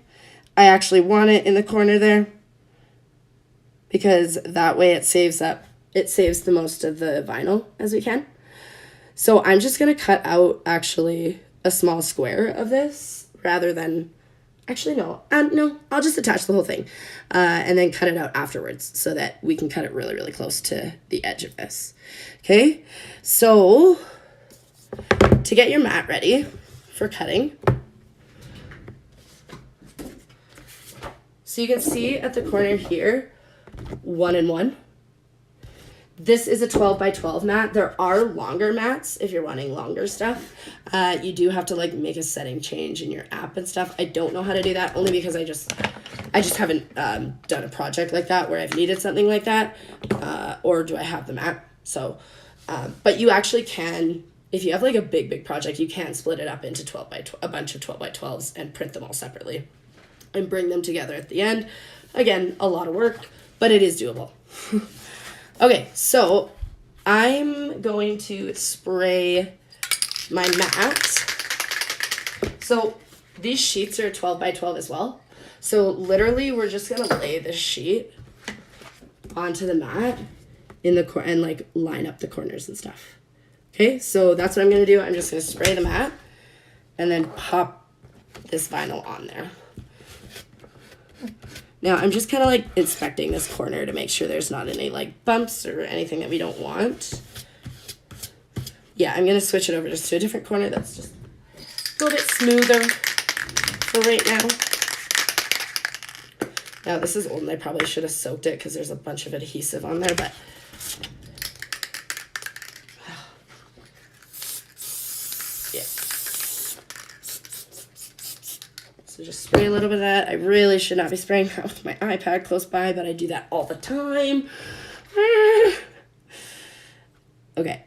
I actually want it in the corner there because that way it saves the most of the vinyl as we can. So I'm just going to cut out actually a small square of this rather than, actually no, I'll just attach the whole thing and then cut it out afterwards so that we can cut it really, really close to the edge of this. Okay, so to get your mat ready for cutting, so you can see at the corner here, 1 and 1. this is a 12 by 12 mat. There are longer mats if you're wanting longer stuff. You do have to like make a setting change in your app and stuff. I don't know how to do that only because I just haven't done a project like that where I've needed something like that, or do I have the mat? So, but you actually can, if you have like a big project, you can split it up into a bunch of 12 by 12s and print them all separately and bring them together at the end. Again, a lot of work, but it is doable. Okay, so I'm going to spray my mat. So these sheets are 12 by 12 as well. So literally we're just going to lay this sheet onto the mat in the and like line up the corners and stuff. Okay, so that's what I'm going to do. I'm just going to spray the mat and then pop this vinyl on there. Now, I'm just kind of like inspecting this corner to make sure there's not any like bumps or anything that we don't want. Yeah, I'm going to switch it over just to a different corner that's just a little bit smoother for right now. Now, this is old and I probably should have soaked it because there's a bunch of adhesive on there, but yeah. So just spray a little bit of that. I really should not be spraying that with my iPad close by, but I do that all the time. Okay.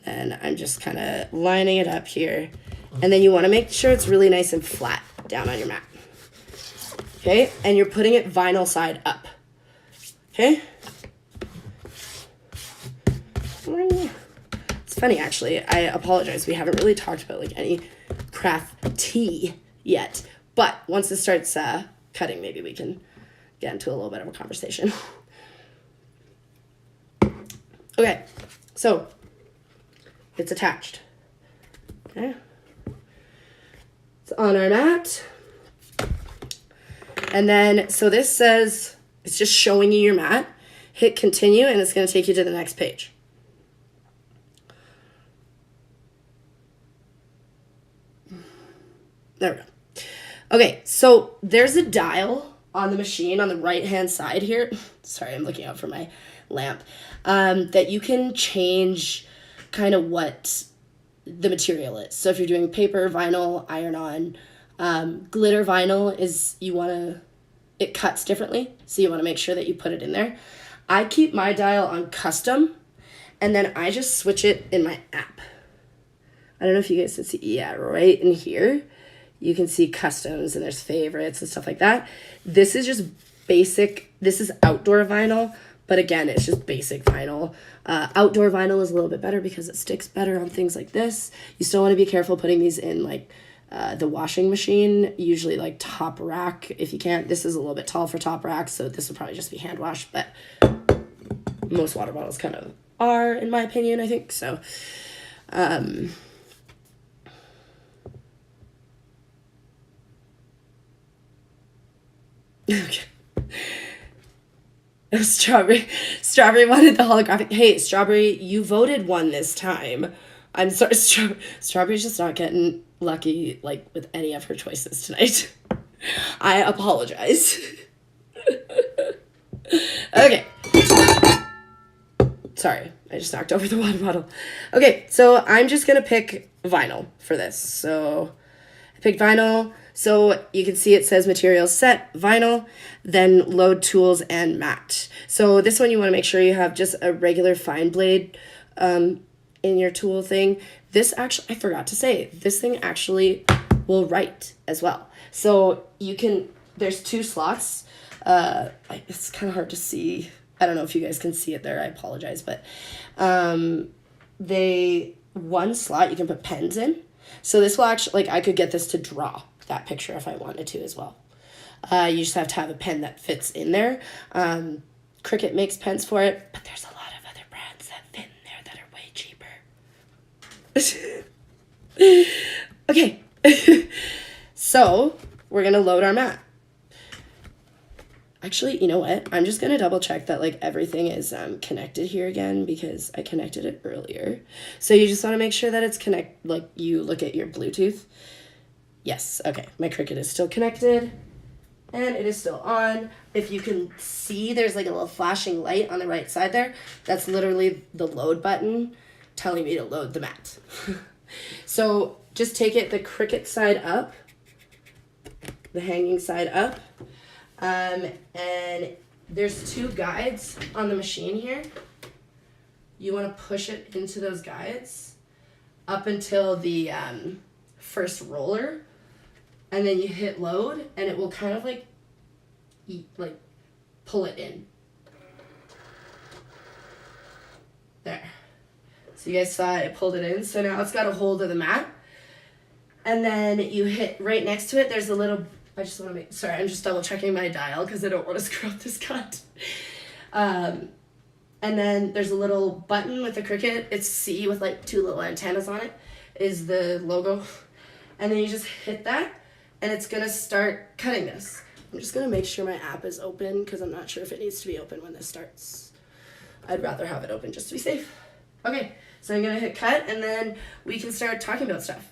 And then I'm just kind of lining it up here. And then you want to make sure it's really nice and flat down on your mat. Okay? And you're putting it vinyl side up. Okay? It's funny, actually. I apologize. We haven't really talked about like any Craf-Tea yet. But once it starts cutting, maybe we can get into a little bit of a conversation. Okay, so it's attached. Okay, it's on our mat. And then, so this says, it's just showing you your mat. Hit continue, and it's going to take you to the next page. There we go. Okay, so there's a dial on the machine on the right-hand side here. Sorry, I'm looking out for my lamp. That you can change kind of what the material is. So if you're doing paper, vinyl, iron-on, glitter vinyl is, it cuts differently. So you want to make sure that you put it in there. I keep my dial on custom, and then I just switch it in my app. I don't know if you guys can see, yeah, right in here. You can see customs and there's favorites and stuff like that. This is just basic. This is outdoor vinyl, but again, it's just basic vinyl. Outdoor vinyl is a little bit better because it sticks better on things like this. You still want to be careful putting these in like the washing machine, usually like top rack if you can't. This is a little bit tall for top rack, so this will probably just be hand washed, but most water bottles kind of are, in my opinion, I think. So, okay. Strawberry wanted the holographic. Hey, Strawberry, you voted one this time. I'm sorry, Strawberry's just not getting lucky like with any of her choices tonight. I apologize. Okay. Sorry, I just knocked over the water bottle. Okay, so I'm just gonna pick vinyl for this. So I picked vinyl. So you can see it says materials set, vinyl, then load tools and mat. So this one you want to make sure you have just a regular fine blade in your tool thing. This actually, I forgot to say, this thing actually will write as well. So you can, there's two slots. It's kind of hard to see. I don't know if you guys can see it there. I apologize. But one slot you can put pens in. So this will actually, like I could get this to draw that picture if I wanted to as well. You just have to have a pen that fits in there. Cricut makes pens for it, but there's a lot of other brands that fit in there that are way cheaper. Okay. So we're going to load our mat. Actually, you know what? I'm just going to double check that like everything is connected here again because I connected it earlier. So you just want to make sure that it's like you look at your Bluetooth. Yes, okay, my Cricut is still connected. And it is still on. If you can see, there's like a little flashing light on the right side there. That's literally the load button telling me to load the mat. So just take it the Cricut side up, the hanging side up. And there's 2 guides on the machine here. You want to push it into those guides up until the first roller, and then you hit load, and it will kind of like pull it in. There. So you guys saw it pulled it in. So now it's got a hold of the mat, and then you hit right next to it. There's a little. I just want to make. Sorry, I'm just double checking my dial because I don't want to screw up this cut. And then there's a little button with a Cricut. It's C with like 2 little antennas on it, is the logo. And then you just hit that, and it's gonna start cutting this. I'm just gonna make sure my app is open because I'm not sure if it needs to be open when this starts. I'd rather have it open just to be safe. Okay, so I'm gonna hit cut, and then we can start talking about stuff.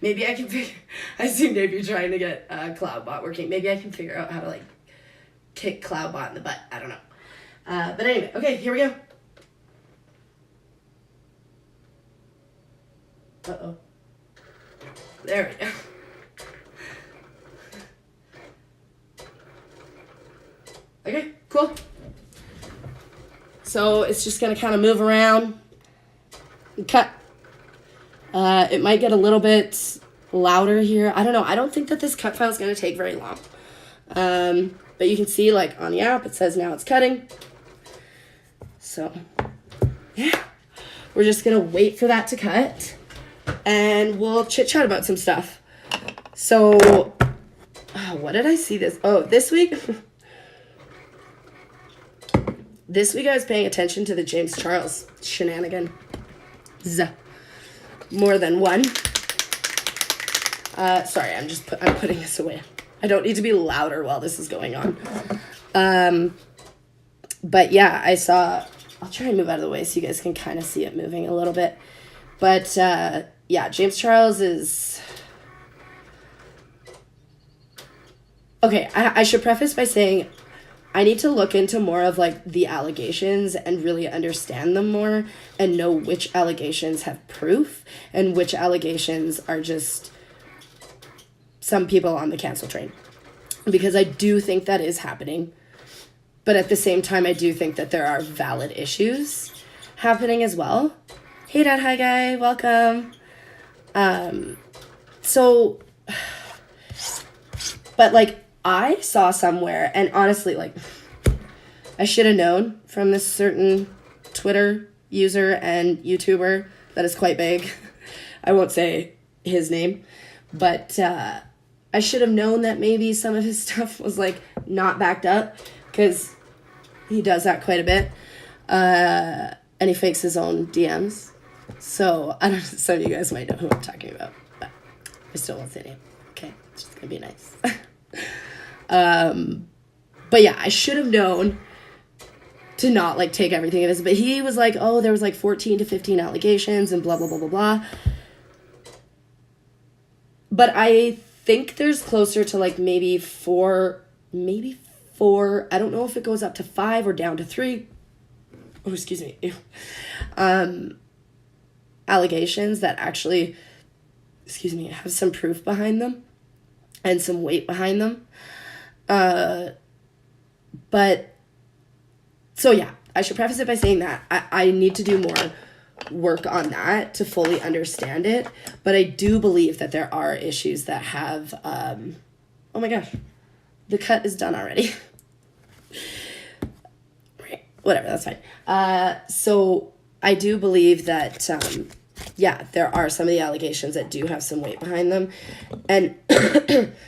Maybe I can figure, I see maybe trying to get CloudBot working. Maybe I can figure out how to like kick CloudBot in the butt. I don't know. But anyway, okay, here we go. Uh-oh. There we go. Okay, cool. So it's just going to kind of move around and cut. It might get a little bit louder here. I don't know. I don't think that this cut file is going to take very long. But you can see like on the app, it says now it's cutting. So, yeah, we're just going to wait for that to cut, and we'll chit-chat about some stuff. So, what did I see this? Oh, this week? This week I was paying attention to the James Charles shenanigan. More than one. Sorry, I'm putting this away. I don't need to be louder while this is going on. But yeah, I saw... I'll try and move out of the way so you guys can kind of see it moving a little bit. But, yeah, James Charles is... Okay, I should preface by saying I need to look into more of, like, the allegations and really understand them more and know which allegations have proof and which allegations are just some people on the cancel train. Because I do think that is happening. But at the same time, I do think that there are valid issues happening as well. Hey, Dad, hi, guy, welcome. So, but like, I saw somewhere, and honestly, like, I should have known from this certain Twitter user and YouTuber that is quite big. I won't say his name, but I should have known that maybe some of his stuff was like not backed up. Because he does that quite a bit. And he fakes his own DMs. So, I don't know, some of you guys might know who I'm talking about. But I still won't say name. Okay? It's just going to be nice. But yeah, I should have known to not, like, take everything of his. But he was like, oh, there was, like, 14 to 15 allegations and blah, blah, blah, blah, blah. But I think there's closer to, like, maybe four, I don't know if it goes up to 5 or down to 3. Oh, excuse me. Allegations that actually, have some proof behind them and some weight behind them. But, so yeah, I should preface it by saying that I need to do more work on that to fully understand it. But I do believe that there are issues that have, oh my gosh, the cut is done already. Right, whatever, that's fine. So I do believe that, yeah, there are some of the allegations that do have some weight behind them. And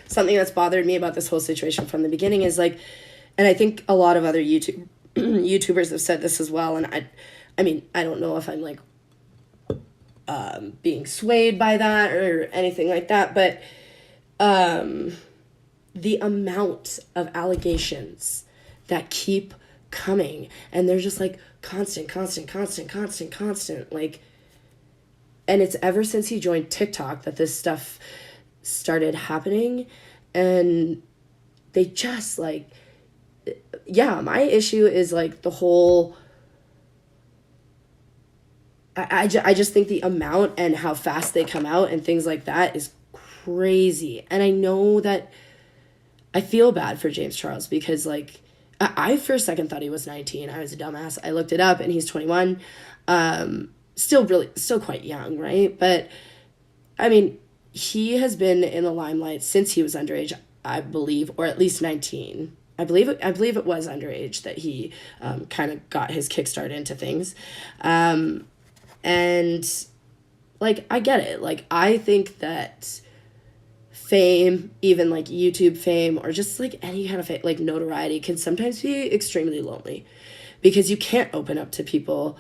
something that's bothered me about this whole situation from the beginning is like, and I think a lot of other YouTubers have said this as well. And I mean, I don't know if I'm like being swayed by that or anything like that, but the amount of allegations that keep coming, and they're just like constant, like, and it's ever since he joined TikTok that this stuff started happening. And they just like, yeah, my issue is like the whole, I just think the amount and how fast they come out and things like that is crazy. And I know that I feel bad for James Charles because, like, I for a second thought he was 19. I was a dumbass. I looked it up and he's 21. Still quite young, right? But, I mean, he has been in the limelight since he was underage, I believe, or at least 19. I believe it was underage that he kind of got his kickstart into things. And, like, I get it. Like, I think that fame, even, like, YouTube fame, or just, like, any kind of, like, notoriety can sometimes be extremely lonely. Because you can't open up to people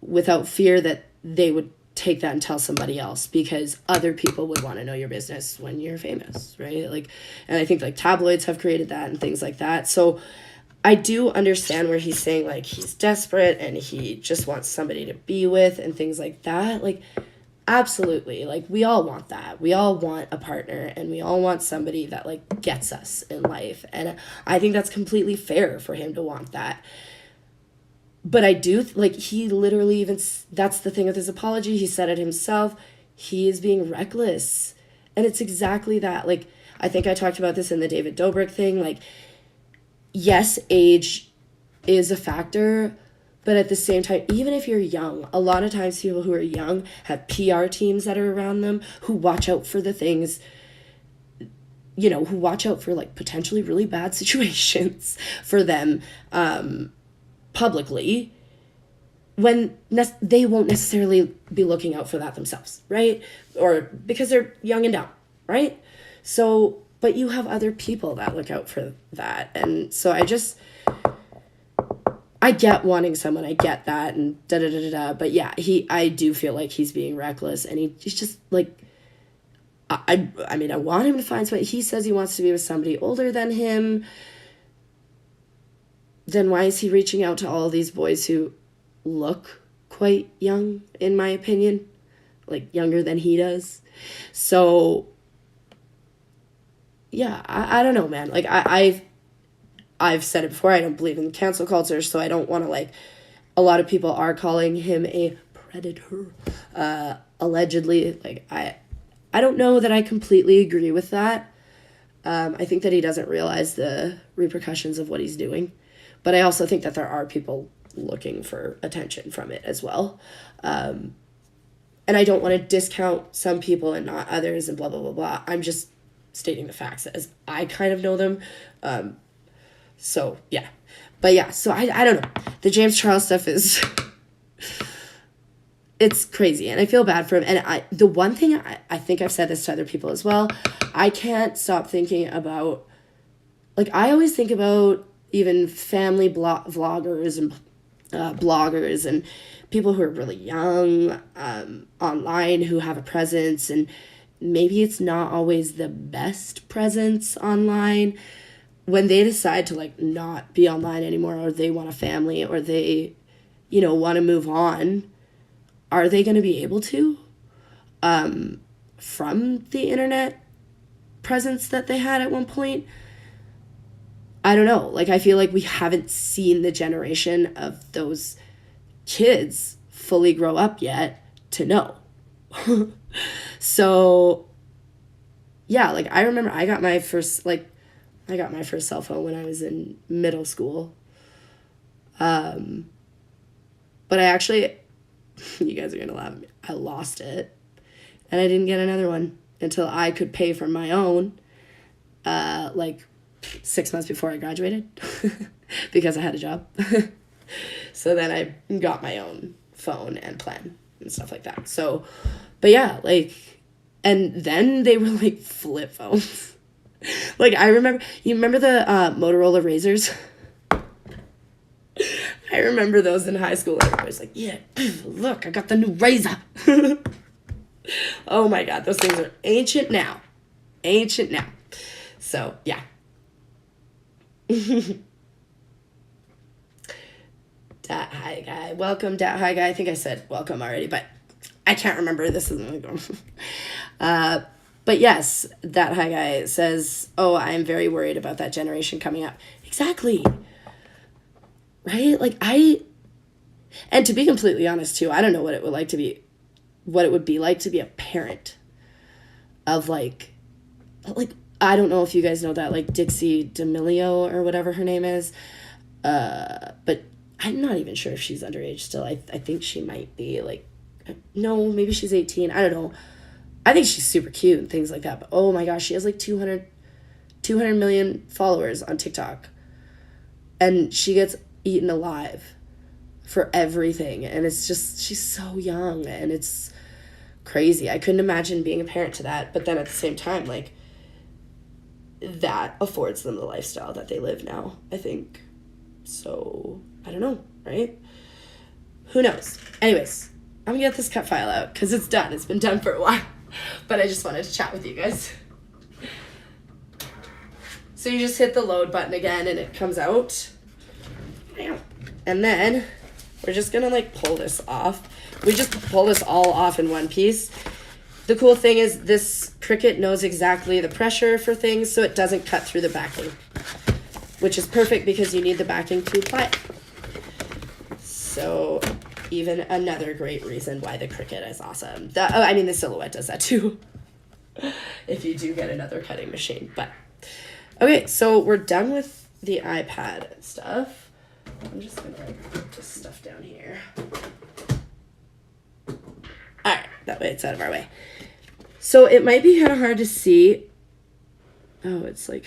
without fear that they would take that and tell somebody else, because other people would want to know your business when you're famous, right? Like, and I think, like, tabloids have created that and things like that. So I do understand where he's saying, like, he's desperate and he just wants somebody to be with and things like that. Like, absolutely. Like, we all want that. We all want a partner and we all want somebody that, like, gets us in life. And I think that's completely fair for him to want that. But I do, like, he literally even, that's the thing with his apology. He said it himself. He is being reckless. And it's exactly that. Like, I think I talked about this in the David Dobrik thing. Like, yes, age is a factor, but at the same time, even if you're young, a lot of times people who are young have PR teams that are around them who watch out for the things, you know, who watch out for, like, potentially really bad situations for them publicly, when they won't necessarily be looking out for that themselves, right? Or because they're young and dumb, right? So, but you have other people that look out for that. And so I get wanting someone, I get that, and da-da-da-da-da. But yeah, I do feel like he's being reckless, and he's just, like, I mean, I want him to find somebody. He says he wants to be with somebody older than him. Then why is he reaching out to all these boys who look quite young, in my opinion? Like, younger than he does. So, yeah, I don't know, man. Like, I've said it before, I don't believe in cancel culture, so I don't want to, like, a lot of people are calling him a predator, allegedly. Like, I don't know that I completely agree with that. I think that he doesn't realize the repercussions of what he's doing. But I also think that there are people looking for attention from it as well. And I don't want to discount some people and not others and blah, blah, blah, blah. I'm just stating the facts as I kind of know them. So, yeah. But, yeah, so I don't know. The James Charles stuff is... it's crazy, and I feel bad for him. And the one thing, I think I've said this to other people as well, I can't stop thinking about... Like, I always think about even family vloggers and bloggers and people who are really young online, who have a presence, and maybe it's not always the best presence online. When they decide to, like, not be online anymore, or they want a family, or they, you know, want to move on, are they going to be able to from the internet presence that they had at one point? I don't know. Like, I feel like we haven't seen the generation of those kids fully grow up yet to know. So, yeah, like, I remember I got my first cell phone when I was in middle school. But I actually, you guys are going to laugh at me, I lost it. And I didn't get another one until I could pay for my own, like, 6 months before I graduated because I had a job. So then I got my own phone and plan and stuff like that. So, but yeah, like, and then they were, like, flip phones. Like, you remember the Motorola Razors? I remember those in high school. Everybody was like, yeah, look, I got the new Razor. Oh my God, those things are ancient now. Ancient now. So, yeah. Dat Hi Guy. Welcome, Dat Hi Guy. I think I said welcome already, but I can't remember. This isn't going. But yes, that hi guy says, oh, I'm very worried about that generation coming up. Exactly. Right? Like and to be completely honest too, I don't know what it would be like to be a parent of like, I don't know if you guys know that, like Dixie D'Amelio or whatever her name is. But I'm not even sure if she's underage still. I think she might be, like, no, maybe she's 18. I don't know. I think she's super cute and things like that. But oh my gosh, she has like 200 million followers on TikTok. And she gets eaten alive for everything. And it's just, she's so young and it's crazy. I couldn't imagine being a parent to that. But then at the same time, like, that affords them the lifestyle that they live now, I think. So, I don't know, right? Who knows? Anyways, I'm gonna get this cut file out because it's done. It's been done for a while. But I just wanted to chat with you guys. So you just hit the load button again and it comes out. And then we're just gonna like pull this off. We just pull this all off in one piece. The cool thing is this Cricut knows exactly the pressure for things so it doesn't cut through the backing, which is perfect because you need the backing to apply it. So even another great reason why the Cricut is awesome. The Silhouette does that too, if you do get another cutting machine. But okay, so we're done with the iPad and stuff. I'm just gonna put this stuff down here. All right, that way it's out of our way. So it might be kind of hard to see. Oh, it's like,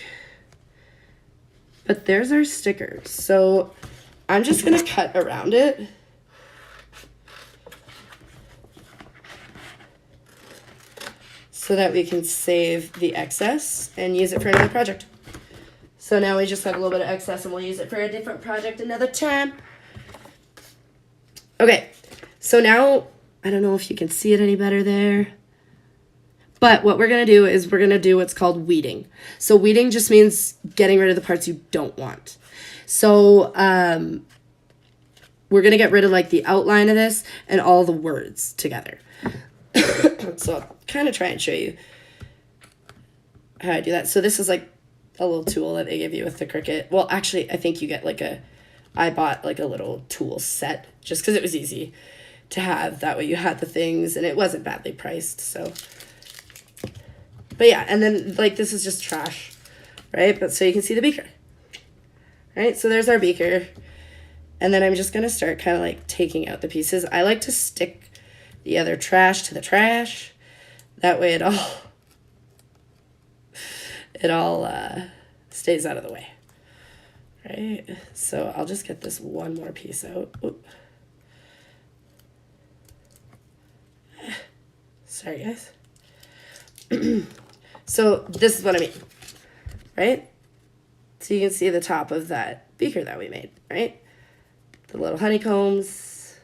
but there's our stickers. So I'm just gonna cut around it. So that we can save the excess and use it for another project. So now we just have a little bit of excess and we'll use it for a different project another time. Okay, so now, I don't know if you can see it any better there. But what we're going to do is we're going to do what's called weeding. So weeding just means getting rid of the parts you don't want. So we're going to get rid of like the outline of this and all the words together. So I'll kind of try and show you how I do that. So this is like a little tool that they give you with the Cricut. Well, actually, I think you get like I bought like a little tool set just because it was easy to have. That way you had the things and it wasn't badly priced. So, but yeah, and then like this is just trash, right? But so you can see the beaker, right? So there's our beaker. And then I'm just going to start kind of like taking out the pieces. I like to stick the other trash to the trash. That way it all stays out of the way. Right? So I'll just get this one more piece out. Oop. Sorry, guys. So this is what I mean. Right? So you can see the top of that beaker that we made, right? The little honeycombs,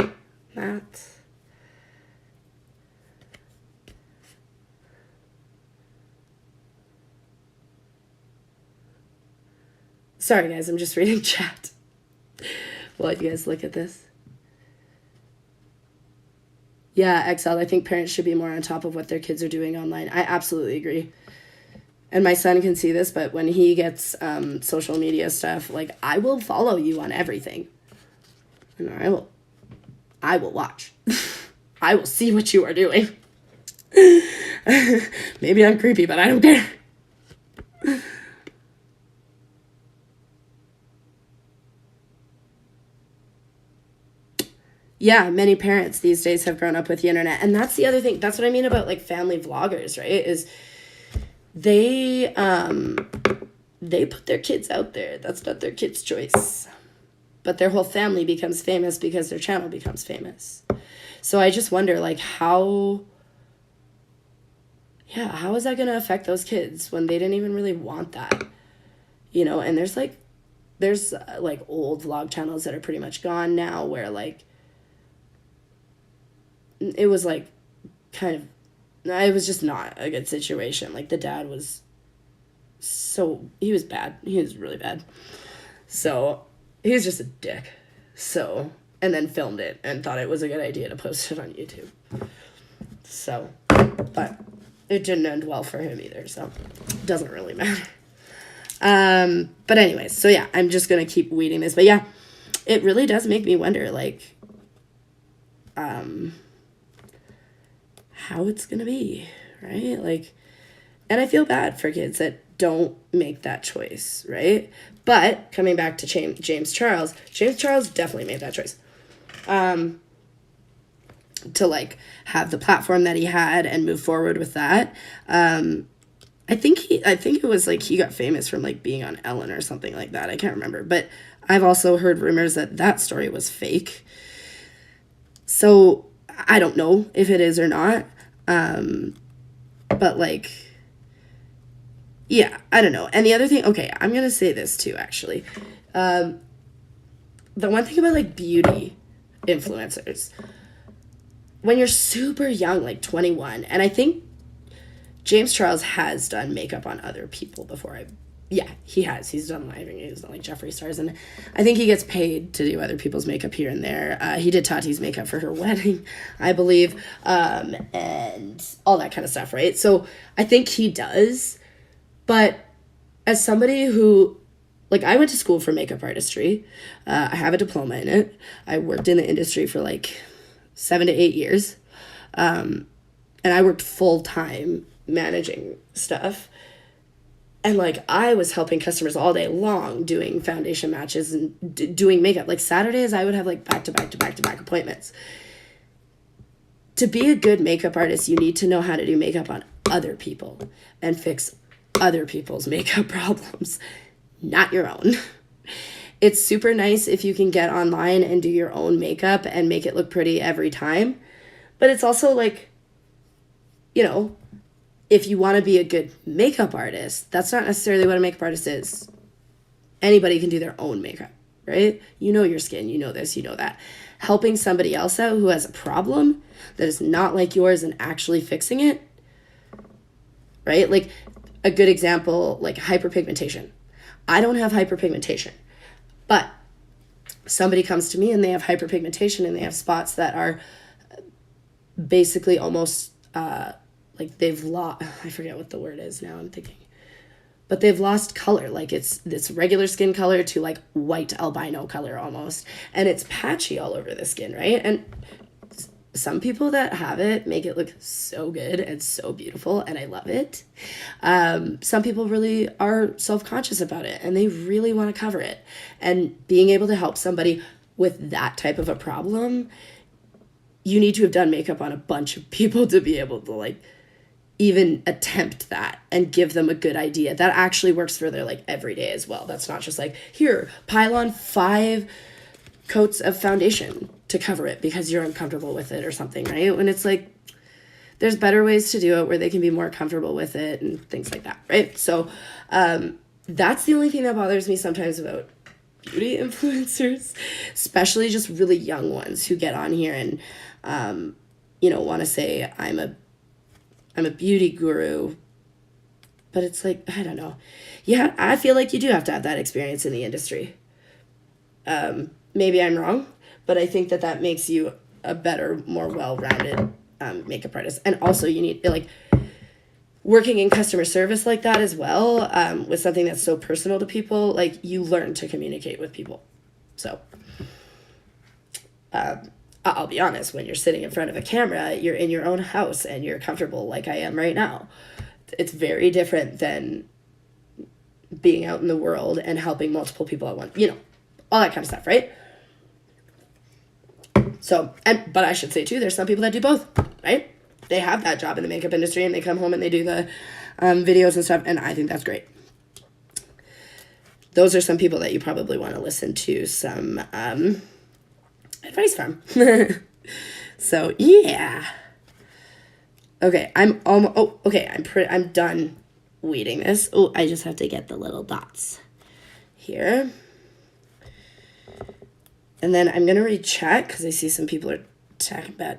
that. Sorry, guys, I'm just reading chat while you guys look at this. Yeah, Exile, I think parents should be more on top of what their kids are doing online. I absolutely agree. And my son can see this, but when he gets social media stuff, like, I will follow you on everything. And I will watch. I will see what you are doing. Maybe I'm creepy, but I don't care. Yeah, many parents these days have grown up with the internet. And that's the other thing. That's what I mean about like family vloggers, right? Is they put their kids out there. That's not their kid's choice. But their whole family becomes famous because their channel becomes famous. So I just wonder like how is that going to affect those kids when they didn't even really want that? You know, and there's old vlog channels that are pretty much gone now where like it was like kind of, it was just not a good situation. Like the dad was he was bad. He was really bad. So he was just a dick. So, and then filmed it and thought it was a good idea to post it on YouTube. So, but it didn't end well for him either, so it doesn't really matter. But anyways, so yeah, I'm just gonna keep weeding this. But yeah, it really does make me wonder, like, how it's gonna be, right? Like, and I feel bad for kids that don't make that choice, right? But coming back to James Charles definitely made that choice. To like have the platform that he had and move forward with that. I think it was like he got famous from like being on Ellen or something like that. I can't remember, but I've also heard rumors that story was fake. So I don't know if it is or not. But like, yeah, I don't know. And the other thing, okay, I'm going to say this too, actually. The one thing about like beauty influencers, when you're super young, like 21, and I think James Charles has done makeup on other people before. Yeah, he has. He's done live, he's done like Jeffree Stars, and I think he gets paid to do other people's makeup here and there. He did Tati's makeup for her wedding, I believe, and all that kind of stuff, right? So I think he does, but as somebody who, like, I went to school for makeup artistry. I have a diploma in it. I worked in the industry for like 7 to 8 years, and I worked full-time managing stuff. And, like, I was helping customers all day long doing foundation matches and doing makeup. Like, Saturdays, I would have, like, back-to-back appointments. To be a good makeup artist, you need to know how to do makeup on other people and fix other people's makeup problems, not your own. It's super nice if you can get online and do your own makeup and make it look pretty every time. But it's also, like, you know, if you want to be a good makeup artist, that's not necessarily what a makeup artist is. Anybody can do their own makeup, right? You know your skin, you know this, you know that. Helping somebody else out who has a problem that is not like yours and actually fixing it, right? Like, a good example, like hyperpigmentation. I don't have hyperpigmentation, but somebody comes to me and they have hyperpigmentation and they have spots that are basically almost, like they've lost, I forget what the word is now, I'm thinking, but they've lost color. Like it's this regular skin color to like white albino color almost. And it's patchy all over the skin, right? And some people that have it make it look so good and so beautiful, and I love it. Some people really are self-conscious about it and they really want to cover it. And being able to help somebody with that type of a problem, you need to have done makeup on a bunch of people to be able to like even attempt that and give them a good idea that actually works for their like everyday as well. That's not just like, here, pile on 5 coats of foundation to cover it because you're uncomfortable with it or something, right? When it's like, there's better ways to do it where they can be more comfortable with it and things like that, right? So that's the only thing that bothers me sometimes about beauty influencers, especially just really young ones who get on here and, you know, want to say I'm a beauty guru, but it's like, I don't know. Yeah, I feel like you do have to have that experience in the industry. Maybe I'm wrong, but I think that makes you a better, more well-rounded makeup artist. And also you need, like, working in customer service like that as well, with something that's so personal to people, like, you learn to communicate with people. So, I'll be honest, when you're sitting in front of a camera, you're in your own house and you're comfortable like I am right now. It's very different than being out in the world and helping multiple people at once, you know, all that kind of stuff, right? So, but I should say too, there's some people that do both, right? They have that job in the makeup industry and they come home and they do the videos and stuff, and I think that's great. Those are some people that you probably want to listen to some advice from. So yeah. Okay, I'm done weeding this. Oh, I just have to get the little dots here. And then I'm going to recheck because I see some people are talking about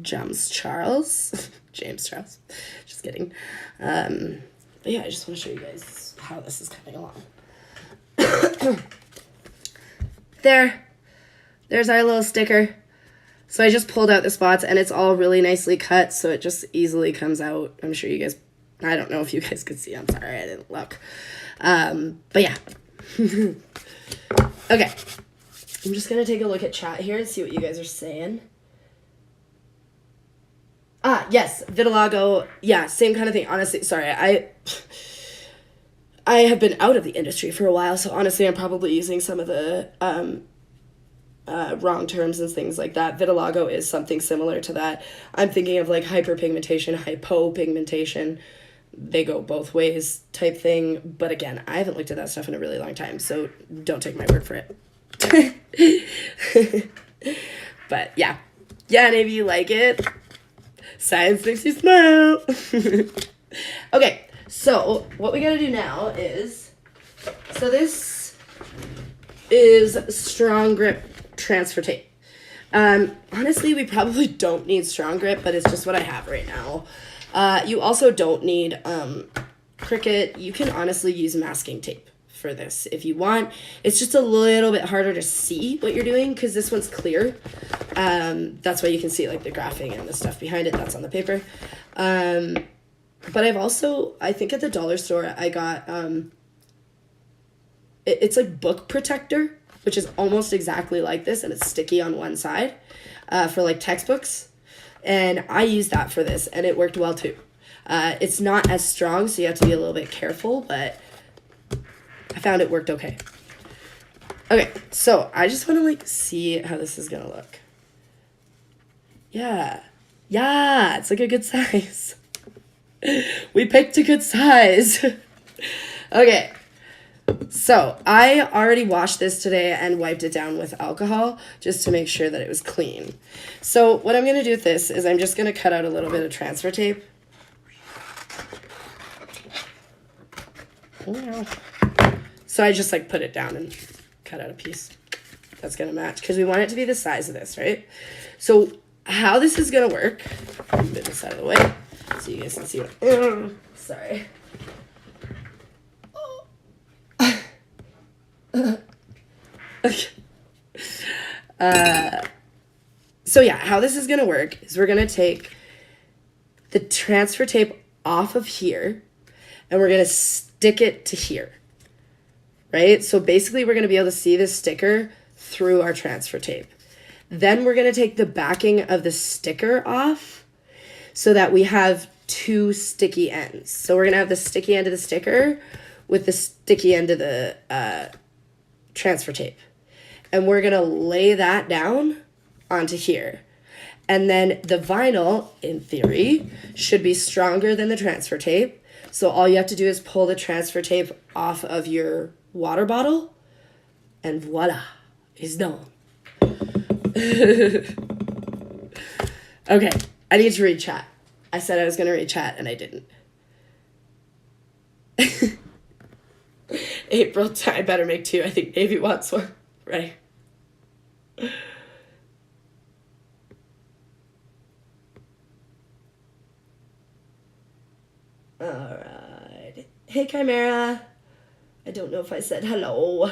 James Charles. James Charles. Just kidding. But yeah, I just want to show you guys how this is coming along. There's our little sticker. So I just pulled out the spots, and it's all really nicely cut, so it just easily comes out. I'm sure you guys, I don't know if you guys could see. I'm sorry, I didn't look. But yeah. Okay. I'm just going to take a look at chat here and see what you guys are saying. Ah, yes, vitiligo. Yeah, same kind of thing. Honestly, sorry, I have been out of the industry for a while, so honestly, I'm probably using some of the wrong terms and things like that. Vitiligo is something similar to that. I'm thinking of like hyperpigmentation, hypopigmentation. They go both ways type thing. But again, I haven't looked at that stuff in a really long time, so don't take my word for it. But yeah. Yeah, maybe you like it. Science makes you smile. Okay, so what we gotta do now is, so this is strong grip transfer tape. Honestly, we probably don't need strong grip, but it's just what I have right now. You also don't need Cricut. You can honestly use masking tape for this if you want. It's just a little bit harder to see what you're doing because this one's clear. That's why you can see like the graphing and the stuff behind it. That's on the paper. But I've also, I think at the dollar store, I got, it's like book protector, which is almost exactly like this, and it's sticky on one side for like textbooks. And I used that for this, and it worked well too. It's not as strong, so you have to be a little bit careful, but I found it worked okay. Okay, so I just want to like see how this is gonna look. Yeah, it's like a good size. We picked a good size. Okay, so I already washed this today and wiped it down with alcohol just to make sure that it was clean. So what I'm gonna do with this is I'm just gonna cut out a little bit of transfer tape. So I just like put it down and cut out a piece that's gonna match because we want it to be the size of this, right? So how this is gonna work, move this out of the way so you guys can see what, sorry. Okay. So yeah, how this is gonna work is we're gonna take the transfer tape off of here and we're gonna stick it to here, right? So basically we're gonna be able to see this sticker through our transfer tape. Then we're gonna take the backing of the sticker off so that we have two sticky ends. So we're gonna have the sticky end of the sticker with the sticky end of the transfer tape. And we're gonna lay that down onto here. And then the vinyl, in theory, should be stronger than the transfer tape. So all you have to do is pull the transfer tape off of your water bottle and voila, it's done. Okay, I need to read chat. I said I was gonna read chat and I didn't. April, I better make two. I think Navy wants one. Right. Alright. Hey, Chimera. I don't know if I said hello.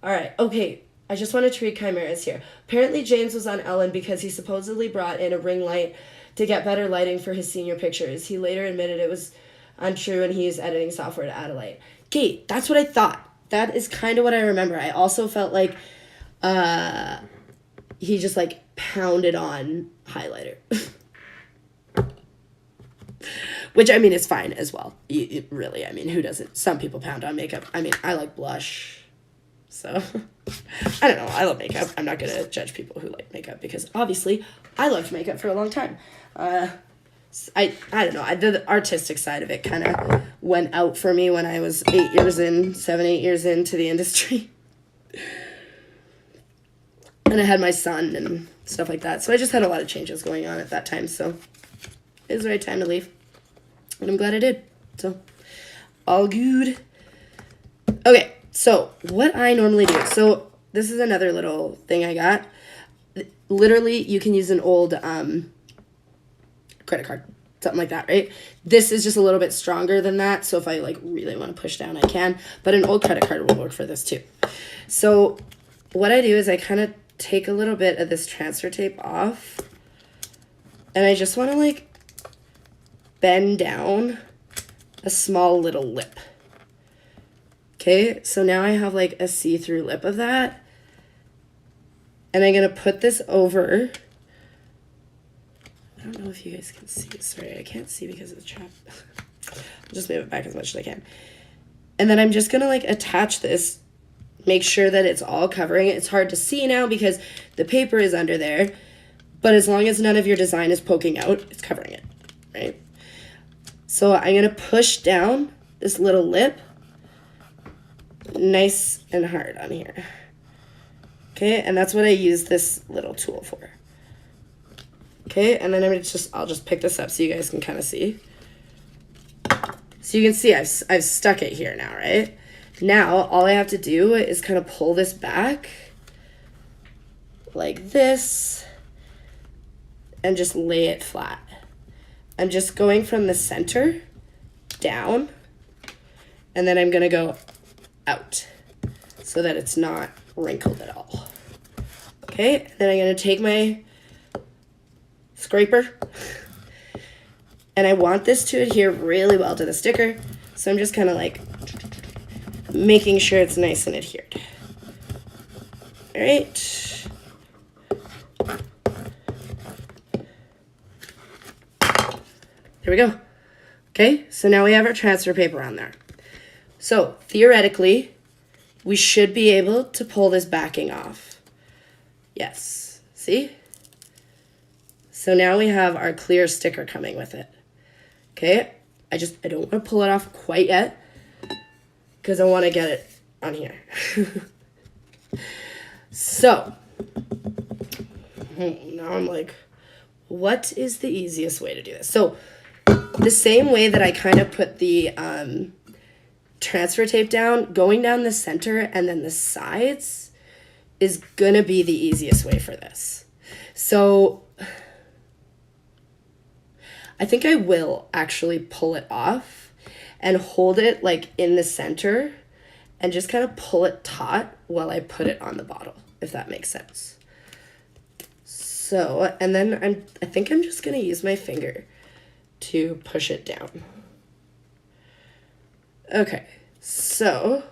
Alright, okay. I just wanted to read Chimera's here. Apparently James was on Ellen because he supposedly brought in a ring light to get better lighting for his senior pictures. He later admitted it was untrue and he used editing software to add a light. Kate, that's what I thought. That is kind of what I remember. I also felt like he just like pounded on highlighter. Which, I mean, is fine as well. Really, I mean, who doesn't? Some people pound on makeup. I mean, I like blush. So, I don't know. I love makeup. I'm not going to judge people who like makeup because, obviously, I loved makeup for a long time. I don't know. The artistic side of it kind of went out for me when I was 8 years into the industry. And I had my son and stuff like that. So I just had a lot of changes going on at that time. So it was the right time to leave. And I'm glad I did. So all good. Okay. So what I normally do. So this is another little thing I got. Literally, you can use an old credit card. Something like that, right? This is just a little bit stronger than that. So if I like really want to push down, I can. But an old credit card will work for this too. So what I do is I kind of take a little bit of this transfer tape off, and I just want to like bend down a small little lip. Okay, so now I have like a see-through lip of that, and I'm gonna put this over. I don't know if you guys can see. Sorry, I can't see because of the trap. I'll just move it back as much as I can. And then I'm just gonna like attach this, make sure that it's all covering it. It's hard to see now because the paper is under there, but as long as none of your design is poking out, it's covering it, right? So I'm gonna push down this little lip nice and hard on here. Okay, and that's what I use this little tool for. Okay, and then I'll just pick this up so you guys can kind of see. So you can see I've stuck it here now, right? Now all I have to do is kind of pull this back like this and just lay it flat. I'm just going from the center down, and then I'm gonna go out so that it's not wrinkled at all. Okay, then I'm gonna take my scraper, and I want this to adhere really well to the sticker, so I'm just kind of like making sure it's nice and adhered. All right. There we go. Okay, so now we have our transfer paper on there. So theoretically, we should be able to pull this backing off. Yes, see? So now we have our clear sticker coming with it. Okay, I don't want to pull it off quite yet because I want to get it on here. So, now I'm like, what is the easiest way to do this? So, the same way that I kind of put the transfer tape down, going down the center and then the sides is going to be the easiest way for this. So, I think I will actually pull it off and hold it like in the center and just kind of pull it taut while I put it on the bottle, if that makes sense. So, and then I think I'm just going to use my finger to push it down. Okay, so,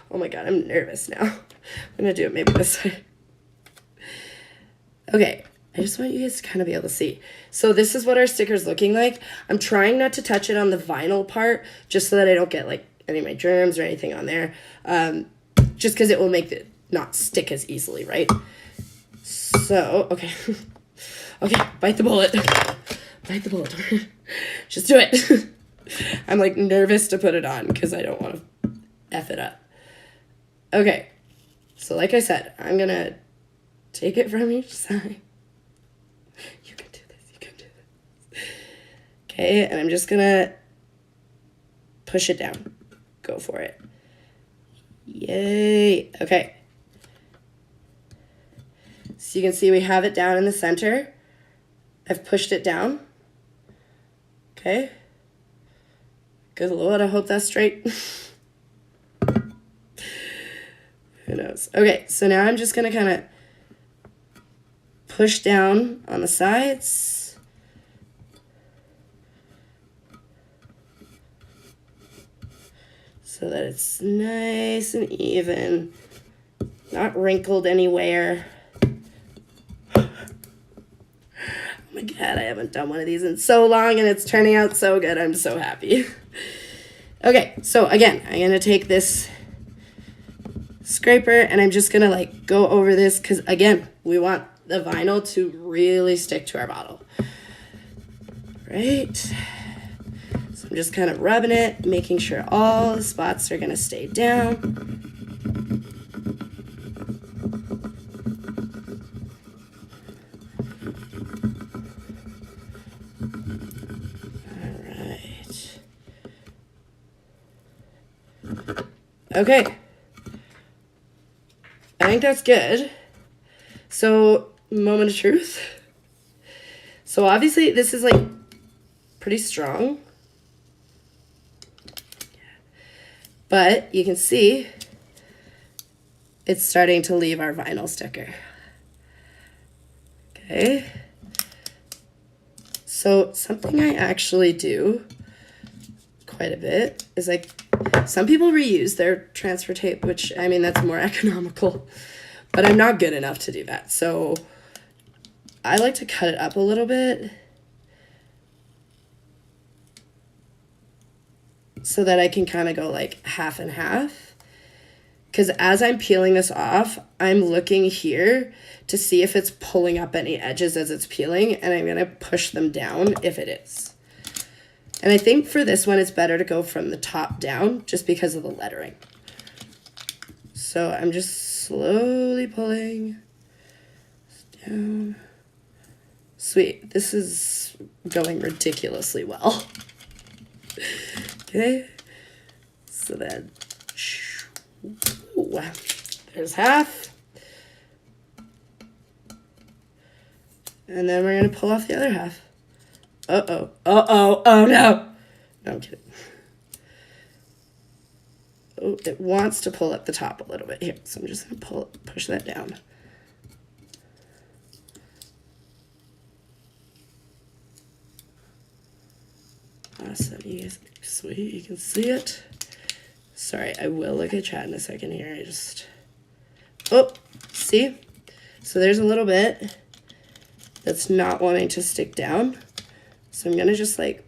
oh my God, I'm nervous now. I'm going to do it maybe this way. Okay. I just want you guys to kind of be able to see. So this is what our sticker's looking like. I'm trying not to touch it on the vinyl part just so that I don't get like any of my germs or anything on there. Just because it will make it not stick as easily, right? So, okay. Okay, bite the bullet. Bite the bullet. Just do it. I'm like nervous to put it on because I don't want to F it up. Okay, so like I said, I'm going to take it from each side. You can do this, you can do this. Okay, and I'm just gonna push it down. Go for it. Yay. Okay. So you can see we have it down in the center. I've pushed it down. Okay. Good Lord, I hope that's straight. Who knows? Okay, so now I'm just gonna kind of push down on the sides. So that it's nice and even, not wrinkled anywhere. Oh my God, I haven't done one of these in so long and it's turning out so good. I'm so happy. Okay, so again, I'm gonna take this scraper and I'm just gonna like go over this because again, we want the vinyl to really stick to our bottle. Right? So I'm just kind of rubbing it, making sure all the spots are gonna stay down. All right. Okay. I think that's good. So, moment of truth. So obviously this is like pretty strong. But you can see it's starting to leave our vinyl sticker. Okay. So something I actually do quite a bit is like, some people reuse their transfer tape, which, I mean, that's more economical, but I'm not good enough to do that. So I like to cut it up a little bit so that I can kind of go like half and half. Because as I'm peeling this off, I'm looking here to see if it's pulling up any edges as it's peeling, and I'm going to push them down if it is. And I think for this one, it's better to go from the top down just because of the lettering. So I'm just slowly pulling down. Sweet. This is going ridiculously well. Okay. So then, ooh, there's half. And then we're going to pull off the other half. Uh-oh. Uh-oh. Oh, no. No, I'm kidding. Oh, it wants to pull up the top a little bit here. So I'm just going to push that down. Awesome. You guys, sweet. You can see it. Sorry, I will look at chat in a second here. I just... Oh, see? So there's a little bit that's not wanting to stick down. So I'm going to just like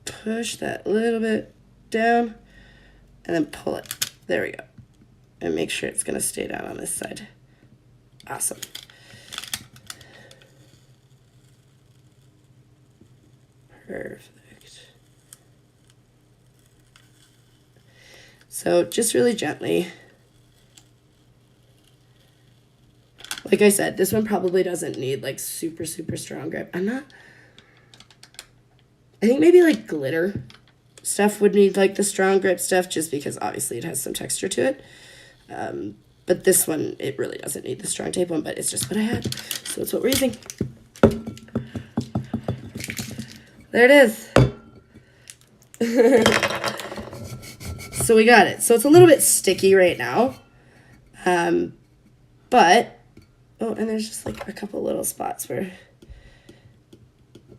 push that a little bit down and then pull it. There we go. And make sure it's going to stay down on this side. Awesome. Perfect. So just really gently. Like I said, this one probably doesn't need like super, super strong grip. I think maybe like glitter stuff would need like the strong grip stuff just because obviously it has some texture to it. But this one, it really doesn't need the strong tape one, but it's just what I had. So it's what we're using. There it is. So we got it. So it's a little bit sticky right now. But, oh, and there's just like a couple little spots where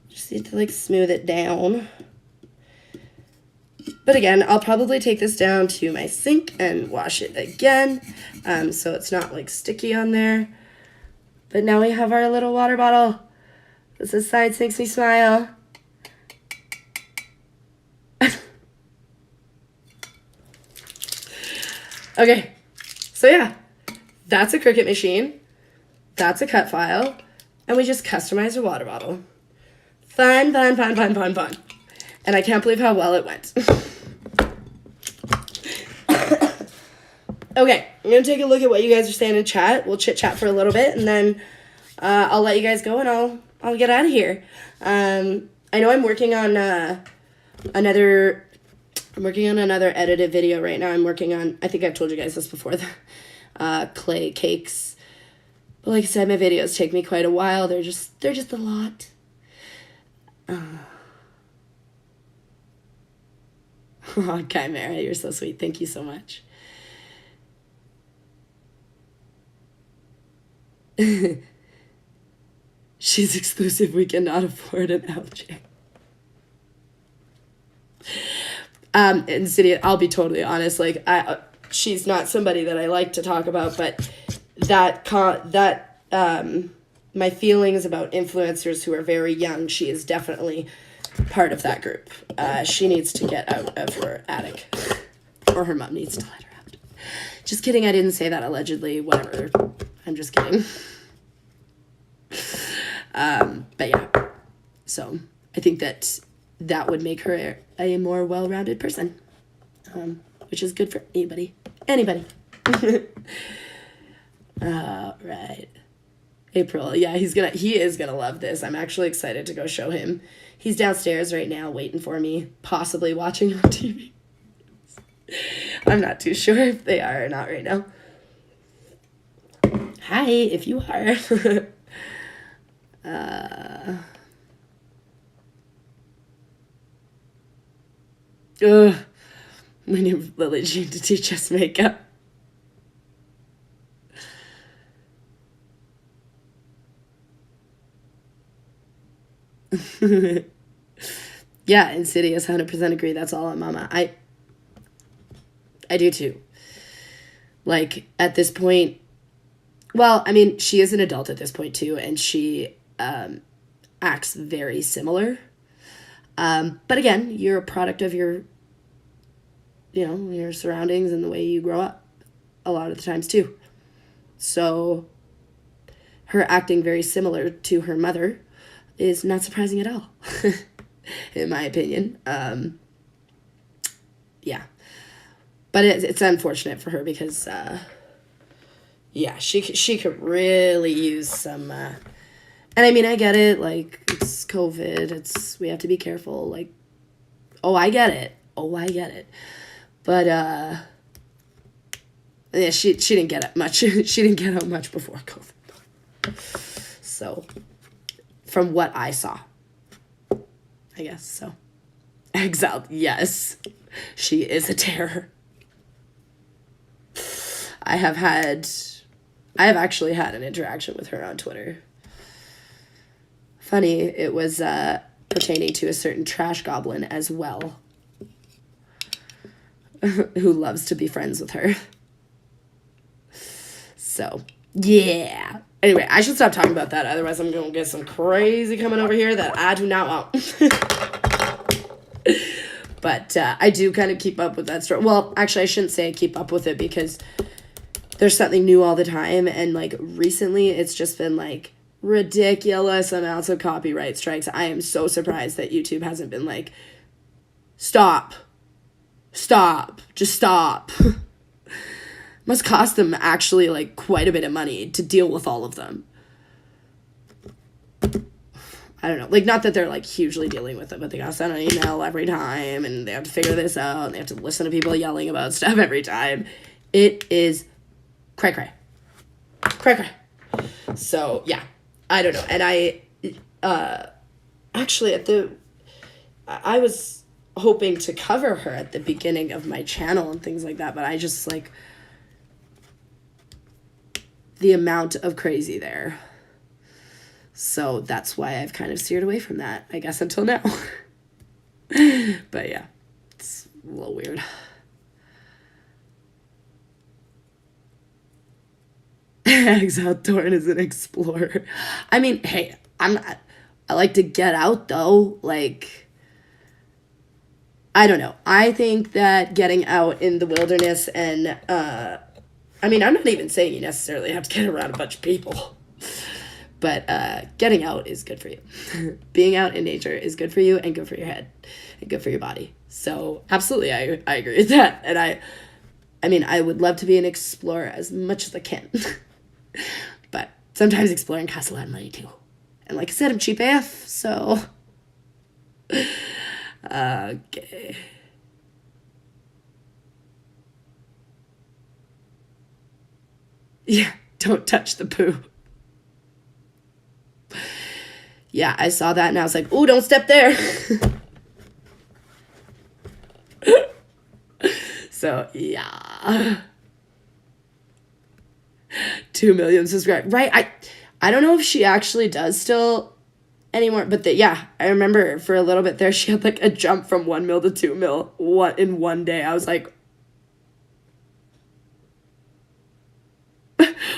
just need to like smooth it down. But again, I'll probably take this down to my sink and wash it again. So it's not like sticky on there. But now we have our little water bottle. This science makes me smile. Okay, so yeah, that's a Cricut machine, that's a cut file, and we just customized a water bottle. Fun, fun, fun, fun, fun, fun. And I can't believe how well it went. Okay, I'm going to take a look at what you guys are saying in chat. We'll chit-chat for a little bit, and then I'll let you guys go, and I'll get out of here. I know I'm working on another edited video right now. I'm working on, I think I've told you guys this before, the clay cakes. But like I said, my videos take me quite a while. They're just a lot. Oh, Chimera, you're so sweet. Thank you so much. She's exclusive. We cannot afford an LJ. And City, I'll be totally honest, like she's not somebody that I like to talk about, but my feelings about influencers who are very young, she is definitely part of that group. She needs to get out of her attic, or her mom needs to let her out. Just kidding, I didn't say that allegedly, whatever. I'm just kidding. But yeah, so I think that would make her a more well-rounded person, which is good for anybody. Right. April, yeah, he is gonna love this. I'm actually excited to go show him. He's downstairs right now waiting for me, possibly watching on TV. I'm not too sure if they are or not right now. Hi, if you are. We need Lily Jean to teach us makeup. Yeah, Insidious, 100% agree. That's all on Mama. I do too. Like, at this point, well, I mean, she is an adult at this point too, and she acts very similar. But again, you're a product of your, your surroundings and the way you grow up a lot of the times too. So her acting very similar to her mother is not surprising at all, in my opinion. Yeah. But it's unfortunate for her because, she could really use some, and I mean, I get it, like, it's COVID, we have to be careful, like, I get it, but, yeah, she didn't get it much, she didn't get out much before COVID, so, from what I saw, I guess, so, exiled, yes, she is a terror. I have actually had an interaction with her on Twitter. Funny, it was pertaining to a certain trash goblin as well, who loves to be friends with her. So, yeah. Anyway, I should stop talking about that, otherwise I'm going to get some crazy coming over here that I do not want. But I do kind of keep up with that story. Well, actually, I shouldn't say I keep up with it because there's something new all the time, and, like, recently it's just been, like, ridiculous amounts of copyright strikes. I am so surprised that YouTube hasn't been like, stop, just stop. Must cost them actually, like, quite a bit of money to deal with all of them. I don't know, like, not that they're, like, hugely dealing with it, but they gotta send an email every time, and they have to figure this out, and they have to listen to people yelling about stuff every time. It is cray. So, yeah, I don't know. And I, actually, I was hoping to cover her at the beginning of my channel and things like that, but I just, like, the amount of crazy there. So that's why I've kind of steered away from that, I guess, until now. But, yeah, it's a little weird. Exiled Torn is an explorer. I mean, hey, I like to get out, though. Like, I don't know. I think that getting out in the wilderness and, I mean, I'm not even saying you necessarily have to get around a bunch of people. But getting out is good for you. Being out in nature is good for you and good for your head and good for your body. So, absolutely, I agree with that. And I mean, I would love to be an explorer as much as I can. But sometimes exploring costs a lot of money too. And like I said, I'm cheap AF, so okay. Yeah, don't touch the poo. Yeah, I saw that and I was like, ooh, don't step there. So, yeah. 2 million subscribers. Right, I don't know if she actually does still anymore, but yeah, I remember for a little bit there, she had, like, a jump from 1 mil to 2 mil in one day. I was like,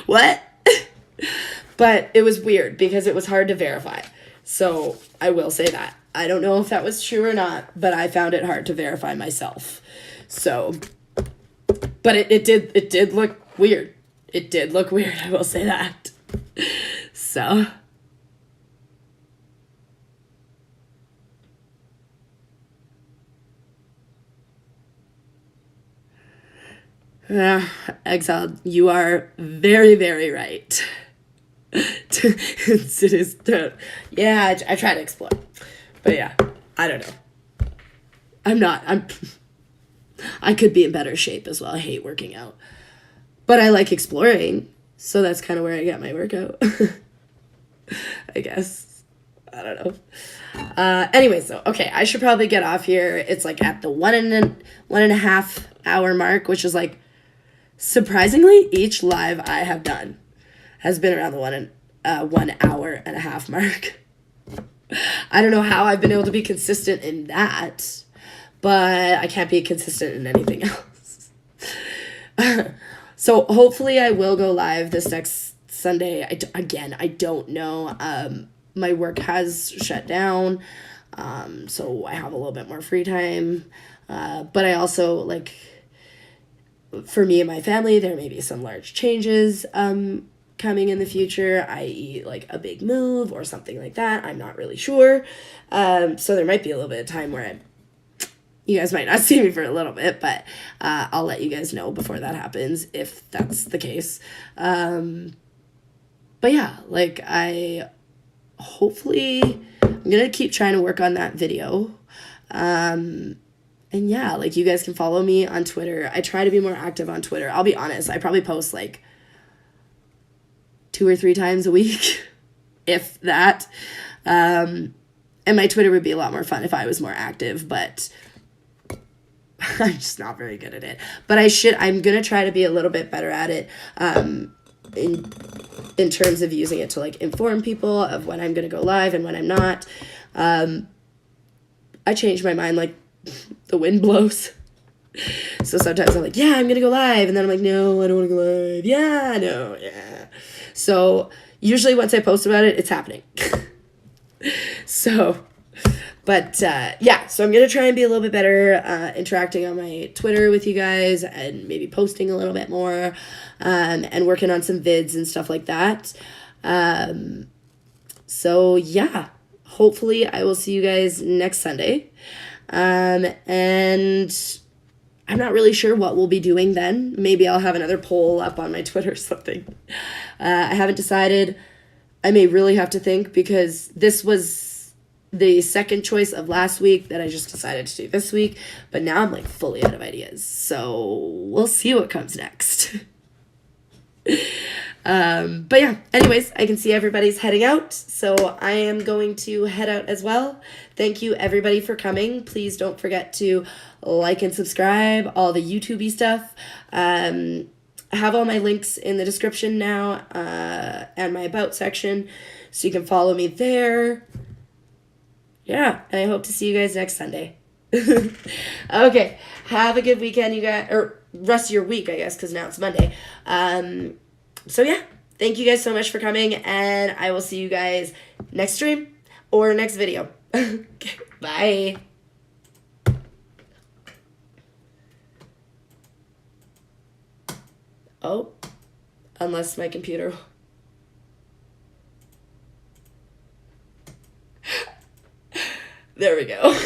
what? But it was weird because it was hard to verify. So I will say that. I don't know if that was true or not, but I found it hard to verify myself. So, but it did look weird. It did look weird, I will say that. So. Exiled, you are very, very right. It is, yeah, I try to explore. But yeah, I don't know. I could be in better shape as well. I hate working out. But I like exploring, so that's kind of where I get my workout. I guess. I don't know. Anyways, though, okay, I should probably get off here. It's like at the 1.5 hour mark, which is like, surprisingly, each live I have done has been around the 1 hour and a half mark. I don't know how I've been able to be consistent in that, but I can't be consistent in anything else. So hopefully I will go live this next Sunday. I don't know. My work has shut down, so I have a little bit more free time. But I also, like, for me and my family, there may be some large changes coming in the future, i.e. like a big move or something like that. I'm not really sure. So there might be a little bit of time where you guys might not see me for a little bit, but I'll let you guys know before that happens if that's the case. But yeah, like I'm gonna keep trying to work on that video. And yeah, like you guys can follow me on Twitter. I try to be more active on Twitter. I'll be honest, I probably post like 2 or 3 times a week, if that. And my Twitter would be a lot more fun if I was more active, but I'm just not very good at it. But I'm going to try to be a little bit better at it in terms of using it to like inform people of when I'm going to go live and when I'm not. I change my mind like the wind blows. So sometimes I'm like, yeah, I'm going to go live. And then I'm like, no, I don't want to go live. Yeah, no, yeah. So usually once I post about it, it's happening. So, but yeah, so I'm going to try and be a little bit better interacting on my Twitter with you guys and maybe posting a little bit more and working on some vids and stuff like that. So yeah, hopefully I will see you guys next Sunday. And I'm not really sure what we'll be doing then. Maybe I'll have another poll up on my Twitter or something. I haven't decided. I may really have to think because this was the second choice of last week that I just decided to do this week. But now I'm like fully out of ideas. So we'll see what comes next. But yeah, anyways, I can see everybody's heading out. So I am going to head out as well. Thank you everybody for coming. Please don't forget to like and subscribe, all the YouTube-y stuff. I have all my links in the description now and my about section, so you can follow me there. Yeah, and I hope to see you guys next Sunday. Okay, have a good weekend, you guys, or rest of your week, I guess, because now it's Monday. So yeah, thank you guys so much for coming, and I will see you guys next stream or next video. Okay, bye. Oh, unless my computer... There we go.